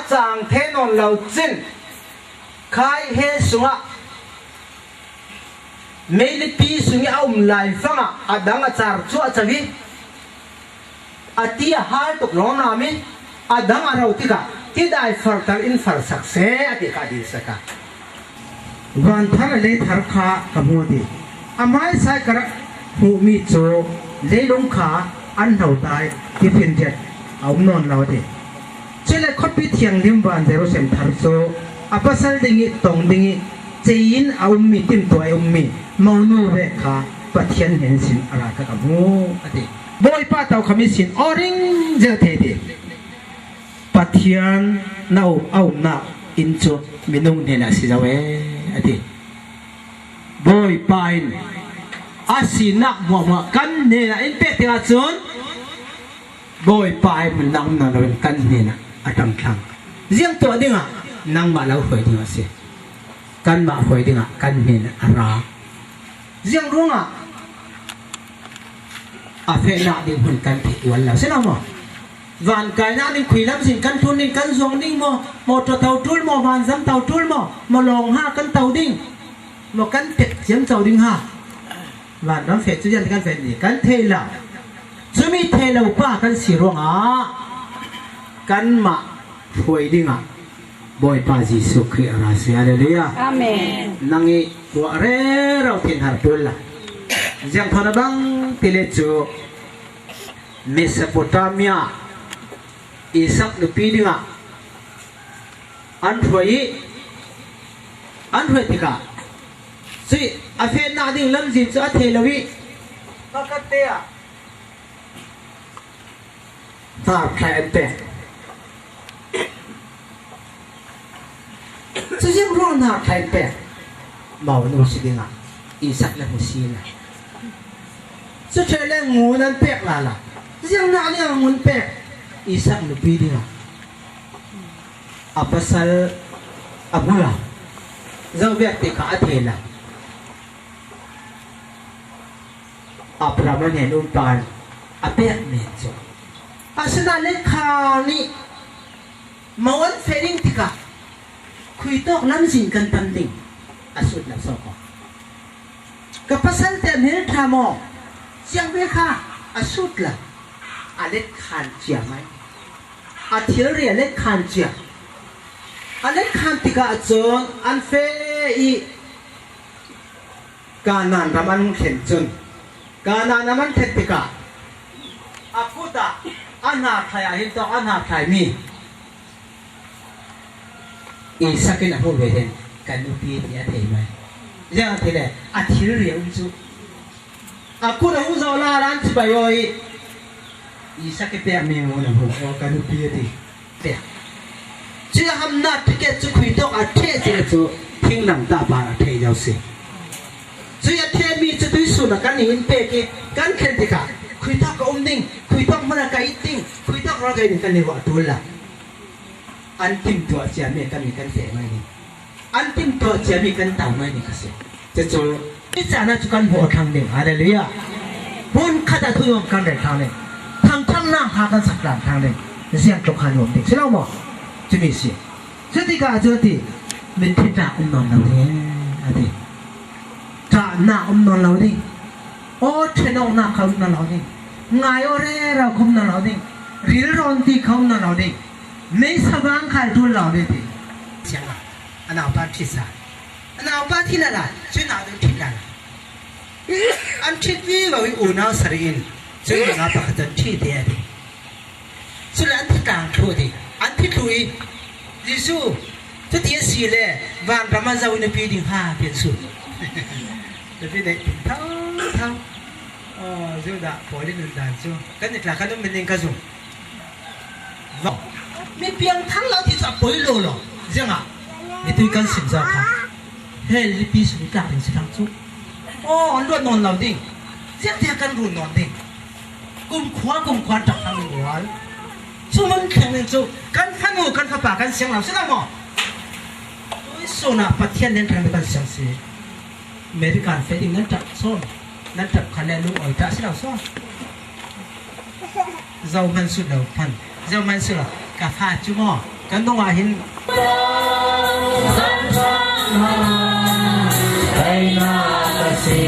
chàng thế non lâu chín khai hết xuống á mấy lý pi xuống ông lại phăng á đang char chua chavi tia hai tục lo na mi đang rau tika ti dai phật tar in phật sắc sẽ ti cả đi saka van thar le thar kha kamodi amai sai kar hu mi cho le long kha an hau dai ti phin jet ông non lao de chele khot pi thiang lim van zero sem thar so apasal dingi tong dingi chein aum mi tim to aum mi maunu ve kha pathian hen sin ara ka kamu ati boy pa tau khami sin oring je the de pathian nau au na in cho minung ne na si jawe ati boy pain asina mo kan ne na in pe tinga chun boy pain mình nang na lo kan ne na atang thang riêng to ding à nang ma lo hoi ding a se kan ma hoi ding a kan ne na ara riêng rung à phe na ding hun kan thi wal la se na mo van kai na ding khui lam sin kan thun ding kan zong ding mo to tàu tul mo van zam tàu tul mo long ha kan tàu ding mo kan pet chiam tàu ding ha van dam phe chu yan kan phe ni kan the la chu mi the lo pa kan si rong a kan ma hoi ding a boy pa Jesu Christ ara se hallelujah amen nangi wa re rau tin har tul la jang thona bang tile chu Mesopotamia Isaac lupi dinga an thoi tika si afe na ding lam jin cha the lawi pakate a ta khai te chu jim ro na khai te mau no si dinga Isaac la musina chu chele ngu nan pek la riêng na ni ngun pek Isaac lupi dinga apasal abula zau vek te ka athela Abraham ne num pan apek me cho asna le kha ni mawan fering tika khui tok lam jin kan tam ding asut la so ko kapasal te me thamo siang ve kha asut la alet khan chia mai athil ria let khan chia alet khan tika chon an fe I kanan raman khen chun kanan raman khen tika akuta anha khaya hin to anha khai mi Isakin ahu veden kanupi dia thei mai ja thile athil ria unchu aku na uzo la ran chibayoi Isaac pe me mo na ho kanupi ti pe chi ham na ticket chu khui to a the che chu thing lam ta ba la thei jau se chu ya the mi chu tui su na kan hin pe ki kan khen ti ka khui ta ko ding khui ta mana ka iting khui ta ra ga ni kan ni wa tu la antim to chia me kan ni kan te mai ni antim to chia mi kan tau mai ni ka se che chu ti cha na chu kan ho thang ding hallelujah bon khata thu yom kan de thang ne thang thang na ha kan sak lan thang de siang tok han yom ding se lo mo chu mi si se ti ka chu ti min thi ta non lo de ati ta na non lo ding o theno na khom na lo ding ngai o re ra khom na lo ding ril ron ti khom na lo ding mấy sao vang khai tu lão đấy thì chẳng à anh nào ba thi sa anh nào ba thi là chuyện nào đều thi là anh thi vi vào cái u nào sari in chuyện nào ba cái thi thế đi chuyện anh thi càng thua đi anh thi lui Giêsu thế thì gì lệ vạn Ramazan nó bị đình ha biến sụt để bị đấy thao thao rồi đã bỏ đi nền đàn chưa cái này là cái đó mình nên cái dùng mi piang thang lao thì sao bồi lô lô, riêng à, mi tôi cần xin ra khá, hey li pi sụt cả đến thang chú, anh luôn non lao đi, riêng thì cần luôn non đi, กุมขวานจับทางหวานสู้มันแข็งเลยสู้กันขันหูกันขับปากกันเสียงเราสินะหมอตัวสู้นะประเทศนั้นทางกันเสียงสิอเมริกันเฟดิ้งนั้นจับซ้อนนั้นจับคะแนนลูกอ่อยจ้าสิเราซ้อนเจ้ามันสุดเราพันเจ้ามันสุดเรากาฟาจุมอกันต้องว่าเห็นให้น่าจะสิ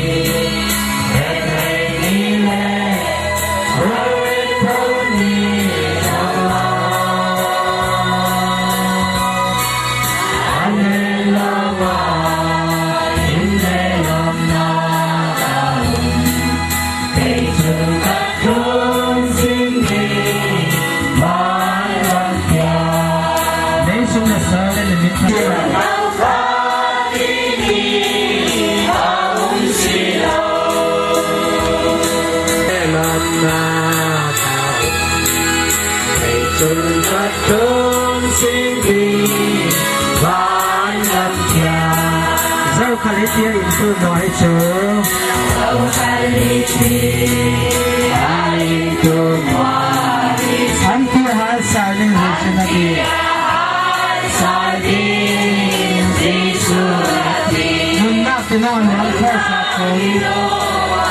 Kalitia itu noy cho, kalitia itu noy. Anti hasalin hujanati, hasalin disurati. Nunda kinon alkasatu,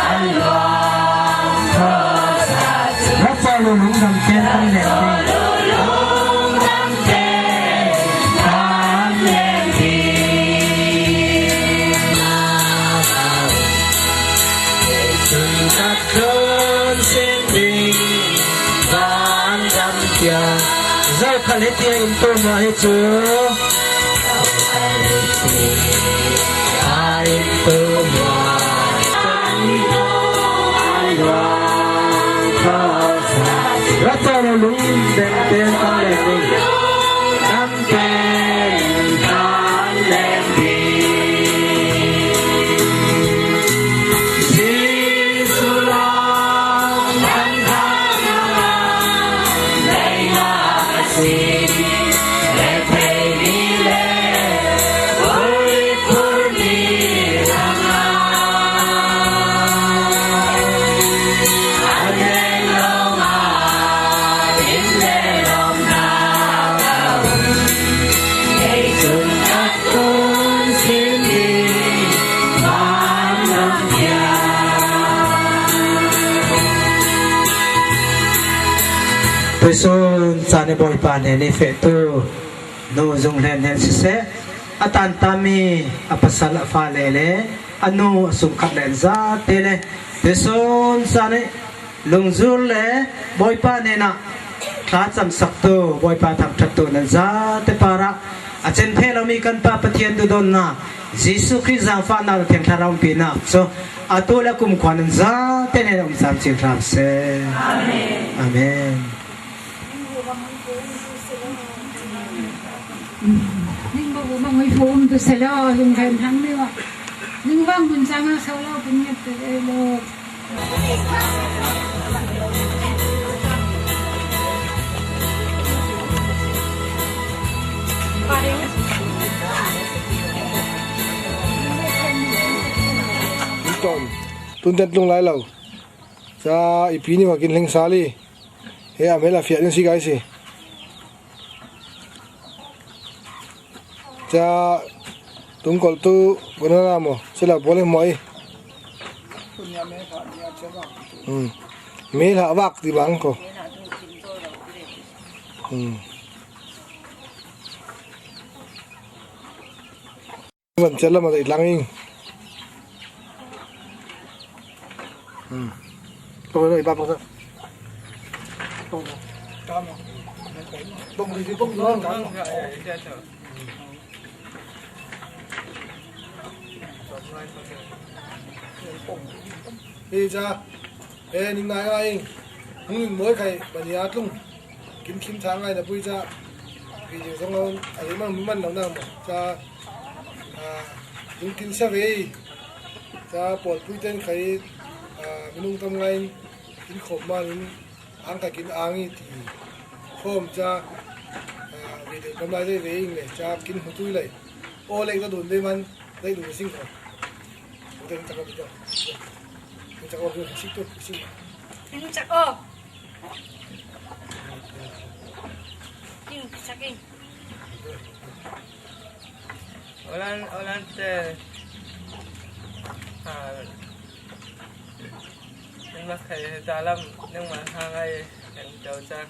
alkasatu. Rasa lulung dam kentang lenti. Zau kalitia itu noy cho, kalitia itu noy. Rasa lulung dan kentang lenti, dan kentang lenti. Tôi son sana boy pane ni fetu no zong len len se atan tami apasal fa lele anu sungkat len za tele tôi son sana lungzul le boy pane na kha cham sak tu boy pa tham that tu nan za te para achen phe lo mi kan pa pathian tu don na Jesu Christ za fa na theng tharam pi na so atula kum khwan za te ne om sam chin ram se amen amen. Nhưng mà bố mà người phụ tôi sẽ lo dùng thèm thắng đi ạ. Nhưng vâng mình sang sau lo cũng nhập từ đây lo. Tuần tết lung lại lâu. Sa ipi ni makin leng sali. He amela fiat ni si guys. Cha tung kol tu guna mo sila boleh moi me la wak di bang ko man chala ma dai langing ko dai ba pa tong tamo tong di tong long tamo cha, ninh này ai, ninh mới cái bản nhà luôn, kim tháng này là vui cha, vì giờ xong rồi, ấy mà mình đâu nào cha, ninh xe về, cha bột vui tên cái, mình tâm ngay, kim khom mà ninh ăn cái kim ăn thì khom cha, vì để cầm lại về này cha kim hút túi lại, ô lấy cái đồ đây man, đây đồ sinh hoạt, đây chắc là bây giờ. Kita orang yang situ, ไม่รู้จักอ้อกินสักเองOrang te nhưng mà thầy dalam nhưng mà hàng ngày em cháu chắc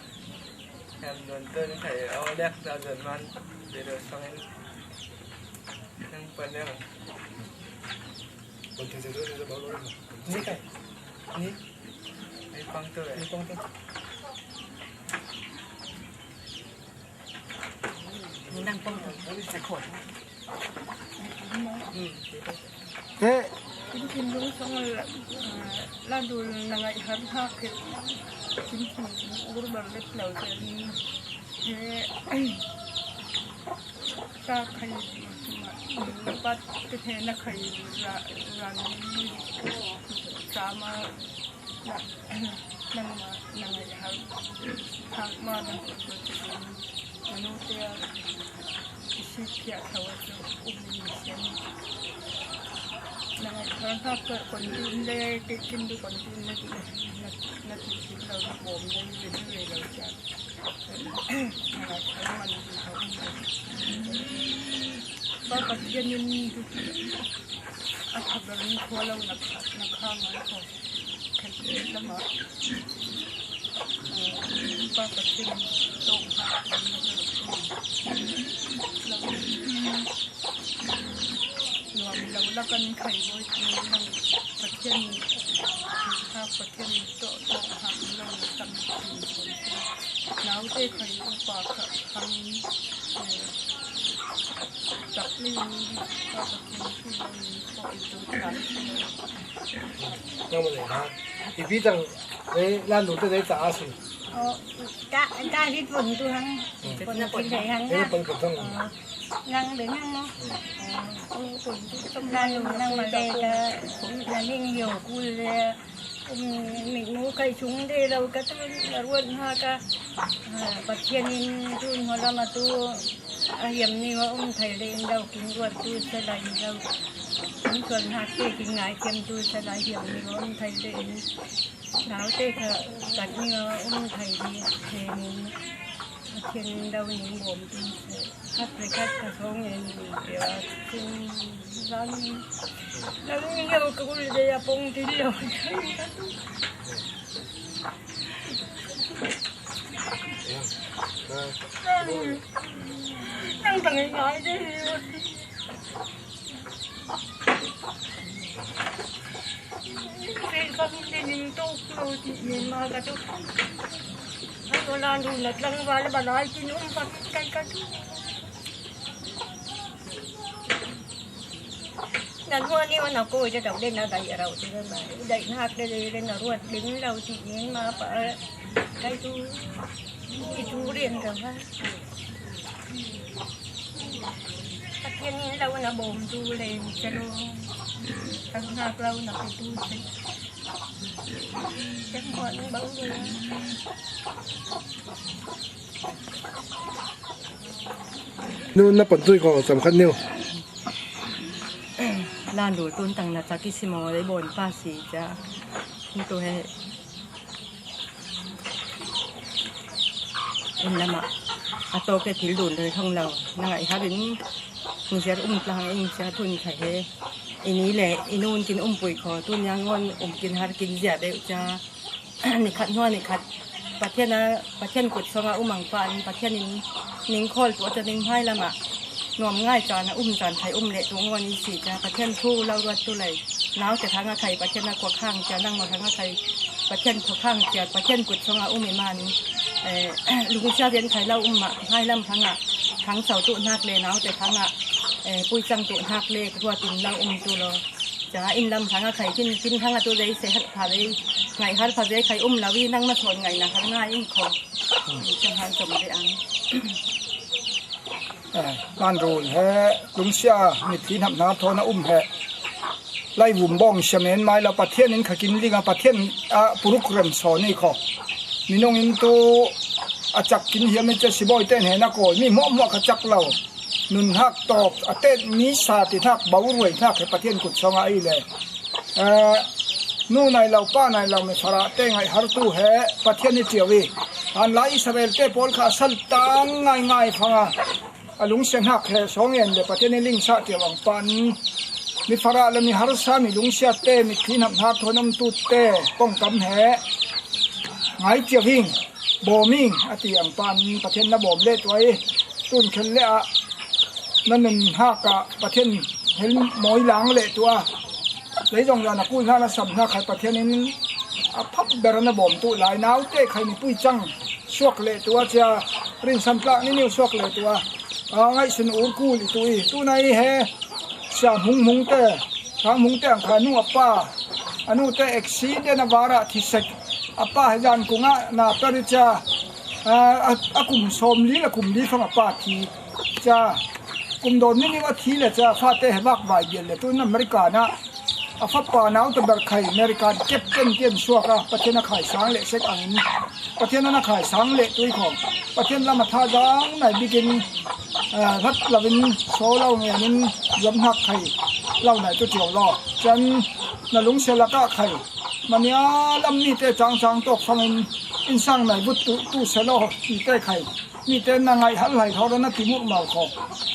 em luôn tên thầy ao đẹp ra dần man để được xong em nhưng phần em còn thầy sẽ bảo lỗi ní cái ní ấy quăng tôi ấy quăng tôi mình đang quăng tôi sẽ khỏi thế Kim đúng xong rồi là đồ là ngày hắn ha cái kim uống bằng nước lẩu thì thế ta khai mà bắt cái thế nó khai ra sama nang ngày hắn mà nang manusia isi kia thầu cho karena ke kontin le tikin du kontin le na tikinเราบ่มเลยเลยเราจะมันก็ปัจจัยนี้อัตบริโภคเรานักข้ามมันก็แค่ละมาก็ปัจจัยตกหาเราแล้วกันไข่บอยที่นั่งประเทศถ้าประเทศโตหางเราตั้งที่คนแล้วได้ไข่อุปากครั้งจับลีก็ประเทศที่เราปล่อยตัวกัน ยังไม่เลยนะอีพี่จังเลยร้านหนูจะได้จ่าสิ cá đi vườn tôi hăng còn là vườn này hăng năng để năng nó trong ra nhiều năng mà đây cũng là nên nhiều cùi mình mua cây chúng đây đâu cái là luôn ha cả bật thiên in tôi hồi đó mà tôi hiểm như ông thầy lên đâu kính ruột tôi sẽ đánh đâu những tuần hạt thì kính ngài kiếm tôi sẽ đánh hiểm như ông thầy lên nào thế cả như ông thầy đi thì thiên đâu những bổn cắt với cắt cả số người kiểu trên dân đâu nhiều cũng là để bông tí rồi đang thằng nói đi cái con đi nhìn tốt rồi thì nhìn mà cái chút nó làm đủ lật lăng vào là bà nói chứ nó không cái nên mua đi mà nó coi cho đầu lên nó đầy ở đầu thì mà đầy hạt đây lên nó ruột đứng đầu thì nhìn mà phải cái chú liền rồi ha cái thiên nhiên lâu nó bồn tu lên cho nó thằng hạt lâu nó phải tu sinh chắc còn bấu rồiนู่นนับปัจจุบันสำคัญเนี่ย ลานดูต้นตังนาจากิซิโมได้บนป้าสีจะนี่ตัวให้เอ็นละมาอาโตเกถิลดูนเลยท่องเรานางไอ้ฮารินมีเสียอุ้มปลาเองเสียทุนไข่เฮอันนี้แหละอินูนกินปุ๋ยขอตุนยังงอนกินฮาร์กินเสียเดี๋ยวจะนี่ขัดหัวนี่ขัดประเทศนะประเทศกุดสงามังปานประเทศนี้นิ่งคอลตัวจะนิ่งให้ละมานวมง่ายจานนะจานไทยเละตัวงอนนี้สิจะประเทศทู่เราวัดตัวไหลน้าวจะทางไทยประเทศนักกว่าข้างจะนั่งมาทางไทยประเทศขวาข้างจะประเทศกุดสงามานี้ลูกชาเรียนไทยเรามาให้ลำทั้งเสาตุนักเลยน้าวแต่ทั้งปุ้ยจังตุนักเลยตัวตินเราตัวเราจะอินลำทั้งไทยกินทั้งตัวเลยเสียหัดผ่าเลยไงหัดผ่าเลยไข่เราวิ่งนั่งมาสอนไงนะข้างหน้ายิ่งคอจังหันสมได้อังบ้านรูนแฮลุงเสียมีที่ทำน้ำทอนะแฮไล่วุ่มบ้องเฉมนไม้เราประเทศนั้นขกินลิงประเทศปุรุกเรมสอนนี่ขอมีน้องอินโตอาจักกินเฮียไม่จะสิบอยเต้นเห็นนักโอยมีหม้อขจักเรานุนหักตอบเต้นมีสาติหักเบารวยหักให้ประเทศกุดสองไอเลย นู่นในเราป้าในเราไม่ฟาระเต้งไงฮาร์ตูเฮประเทศนี้เจียววีอันไลอิสราเอลเต้ปอลข้าสัลตังง่ายๆฟังลุงเสียงหักเฮสองเอ็นเดประเทศนี้ลิงซาเจียวังปันมีฟาระและมีฮาร์ซามีลุงเสียเต้มีที่นำหาทนำตุเต้ป้องกันเฮไงเจียววิ่งโบมิงอติยังปันประเทศนั้นบ่มเล็ดไว้ตุนเขลเละนั่นหนึ่งหักกับประเทศเห็นมอยหลังเละตัวเลยจงยานักกู้น่าละสำนักใครประเทศนี้พับเบรนบ่มตัวหลายน้าวเต้ใครมีปุ้ยจังชวกเละตัวจะรินสันปลานี่นิ้วชวกเละตัวไงสินอูร์กูลิตัวไหนเฮเสียมุงเต้ทางมุงเต้งขานุ่งป้าอนุเต้เอ็กซีเดนวาระที่เสกป้าให้ยันกุงะนาตริจากุมสมลีละกุมลีฟังป้าทีจะกุมโดนนี่ว่าทีละจะฟาเต้ให้วักใบเดียเลยตัวนั้นอเมริกานะฟ้าป่าหนาวตะเบิกไข่อเมริกาเก็บเต็มชัวร์ประเทศนักขายสังเละเซ็กอันนี้ประเทศนักขายสังเละตัวของประเทศละมาท่าจังไหนบิกินรัฐละวินโซเล่าเงี้ยนี่ยำหักไข่เล่าไหนตัวเจียวรอจันนลุงเซลกะไข่มันเนี้ยลำนี้เตะจังตกฟังอินสังไหนบุตรตู้เซลล์มีเตะไข่มีเตะนางไงหันไหลเขาแล้วนักกิมุกเมาขอ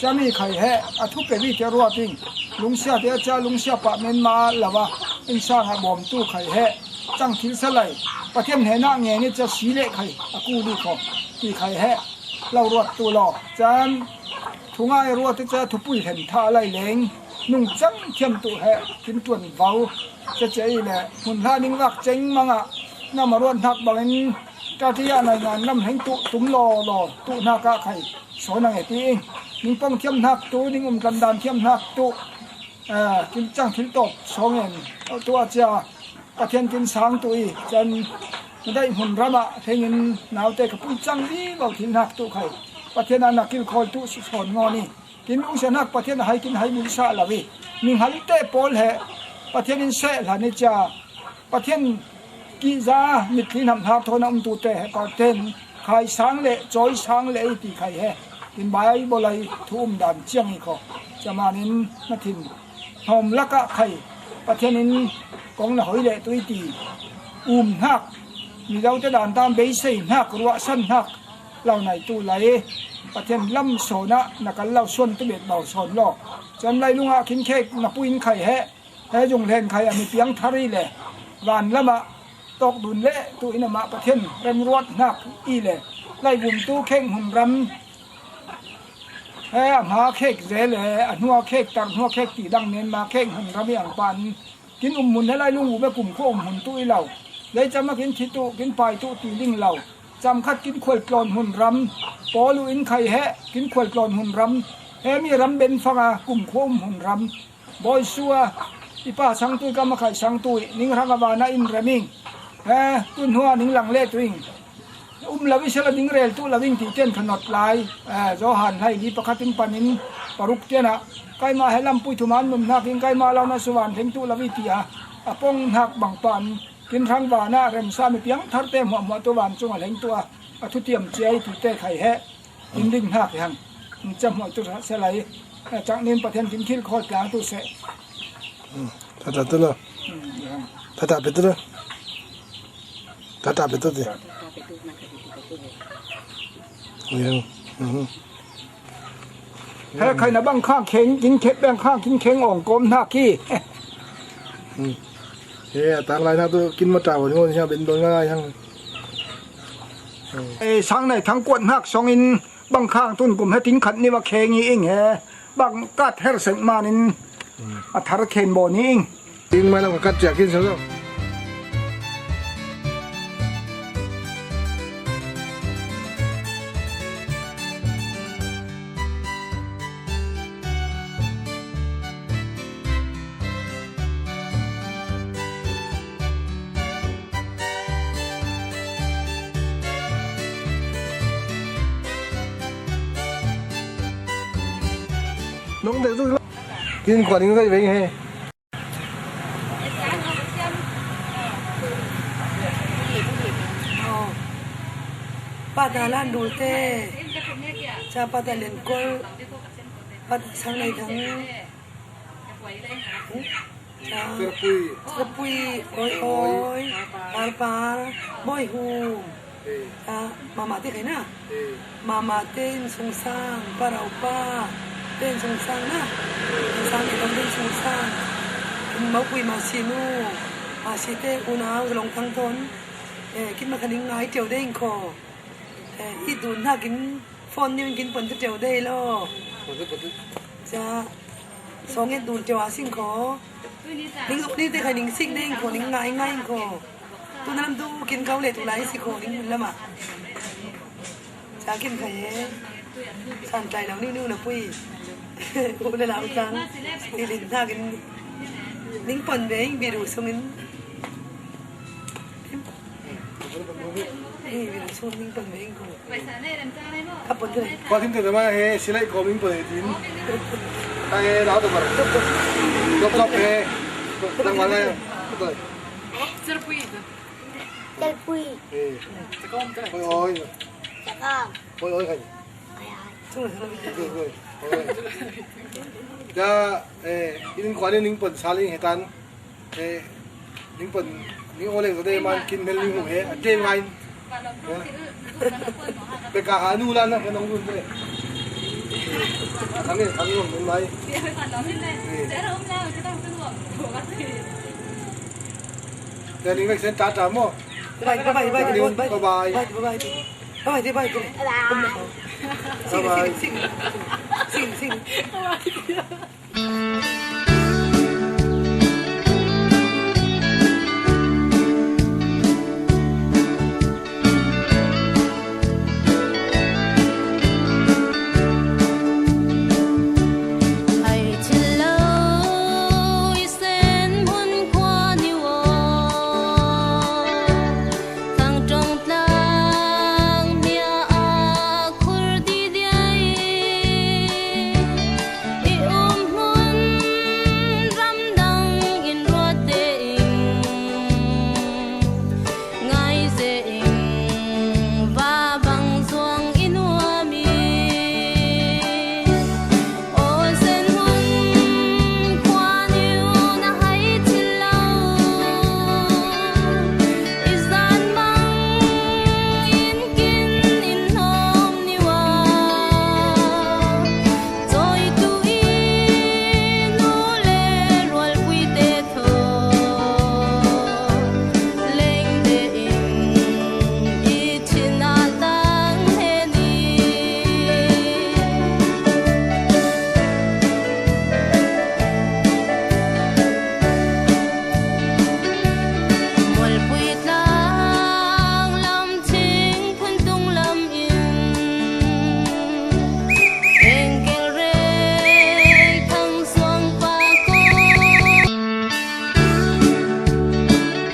จะมีไข่แห่ทุกเปรีเจรัวติงลุงเสียเดียจ้าลุงเสียปะเมนมาแล้วว่าอินสังบ่มตู้ไข่แห่จังทิ้งสลายประเทศเหน่าเงี้ยนี่จะสีเละไข่กูดีขอตีไข่แห่เรารวดตัวหลอกจันทุ่งไอรวดจะทุบปุ้ยเห็นท่าไหลเล้งนุ่งจังเทียมตัวแห่กินตัวเบาจะเจ๊แหละหุ่นท่านิ่งรักเจ๋งมั้งอ่ะน้ำมารวนทักบางนี้กาที่ยาในงานน้ำแห่งตุ้มรอตุนากะไข่สอนอะไรตีเองนิ่งป้องเทียมทักตุนิ่งกันดานเทียมทักตุกินจังทิ้งตบสองเองตัวเจ้าประเทศกินสางตุยจนได้หุ่นระบะเทงินหนาวแต่กับปุ้ยจังนี่เราทิ้งทักตุไข่ประเทศนั้นนักกินคอยตุสอนงอนี่กินอุชนักประเทศให้กินให้บุญชาละวินิ่งหันเตะปอลเหประเทศนี้เสะหลานิจาประเทศกิจามิตรนำทางทนำตัวเตะประเทศขายสังเละจอยสังเละตีไข่แห่กินใบบลายทุ่มดันเชียงนี่ก็จะมานินมาถิ่นหอมละกะไข่ประเทศนี้กองหอยเละตัวตีหักมีเราจะด่านตามเบสซี่หักรัวสั้นหักเราในตู้ไหลประเทศลำโซนะนักเล่าส่วนตะเบ็ดเบาสอนลอกจนไรลุงอากินเค้กนับปุ้ยไข่แห่จงเล่นไข่มีเพียงทารีเลยวันละมาตกดุนเละตัวอินามาประเทศเริ่มรวดนักอีเลยไล่บุ่มตู้เข่งหุ่นรำหาเค้กเจเลยหัวเค้กตังหัวเค้กตีดังเน้นมาเค้กหุ่นรำอย่างปันกินมุนให้ไล่ลุงหูไปกลุ่มข้อหุ่นตู้อีเหล่าเลยจะมากินชิตุกินปลายตู้ตีลิงเหล่าจำคัดกินขวดกลอนหุ่นรำปอลูอินไข่แฮกินขวดกลอนหุ่นรำมีรำเบนฟังกลุ่มข้อหุ่นรำบอยซัวอีป้าสังตุยก็มาไข่สังตุยนิ่งรังบานาอินระมิงตุนหัวนิ่งหลังเล่ตุยลาวิเชลนิ่งเรลตุลาวิ่งที่เต้นขนดลายโจหันให้ดีประคัตินปานินปรุกเจนะใกล้มาให้ลำปุยถุมันมุมนักยิงใกล้มาเรานาสวรรค์ถึงตุลาวิเตียปงหักบังปันกินรังบานาเรมซามีเพียงทัดเต็มหัวตัวบานจงอะไรตัวทุเตียมเจียที่เต้ไข่แฮอินดิ่งหักยังจำหัวตัวเสลายจากนี้ประเทศกินขี้คอดกลางตัวเสTata betul. Tata betul. Tata betul dia. Yang. ใครนะบ้างข้างเข่งกินเข็บแบงข้างกินเข่งอ่องกลมหน้าขี้ต่างหลายนะตัวกินมาจ่าวนี่ใช่เป็นโดนง่ายทั้งสังในทั้งกวนหักสองอินบางข้างตุนกลุ่มให้ทิ้งขัดนี่ว่าเข่งนี่เองบางกัดเฮร์เซนมานินอัฐารเคนโบนี่จริงไหมเรากัดจากกินเสร็จแล้วน้องเด็กตัวกินก่อนนี้ก็จะเป็นไงPadalan dute, sa padalin ko, sang lay kang, Serpui, oi, par, boy hu. Mama te kaina. Mama ten sung sang, para upa, ten sung sang na. Sang kita ten sung sang. Mau pui masinu, masite una long thang ton. Kin makaning ngai tiao dei ko. Idun ha kin phone ni kin pon tiao dei lo. Cha song et dun tiao asing ko. Ning ni te khai ning sing dei ko ning ngai ngai ko. Tu nam tu kin kau le tu lai si ko ning lama. Cha kin khai san chai dang ni nu na pui. Ko le la utang. Ni lin tha kin ning pon ve bi ru song in. Vì số mình cần mấy cô. Cấp bốn thôi. Qua thêm từ mà he, xin lại có mình bơi tin. Cái đó tụi mình chốc he, đang玩này, rồi. Serpui. Ôi. Ôi cái. Rồi. Ja, in quan đến những phần salin hệ tan, những phần những ô lên rồi đây mà kinh mel những hệ, trên ngay. Cái cả hà nu lan cái nông luôn đấy. Thằng luôn bên máy. Cái này mình sẽ trả trả mò. Bye. Sing.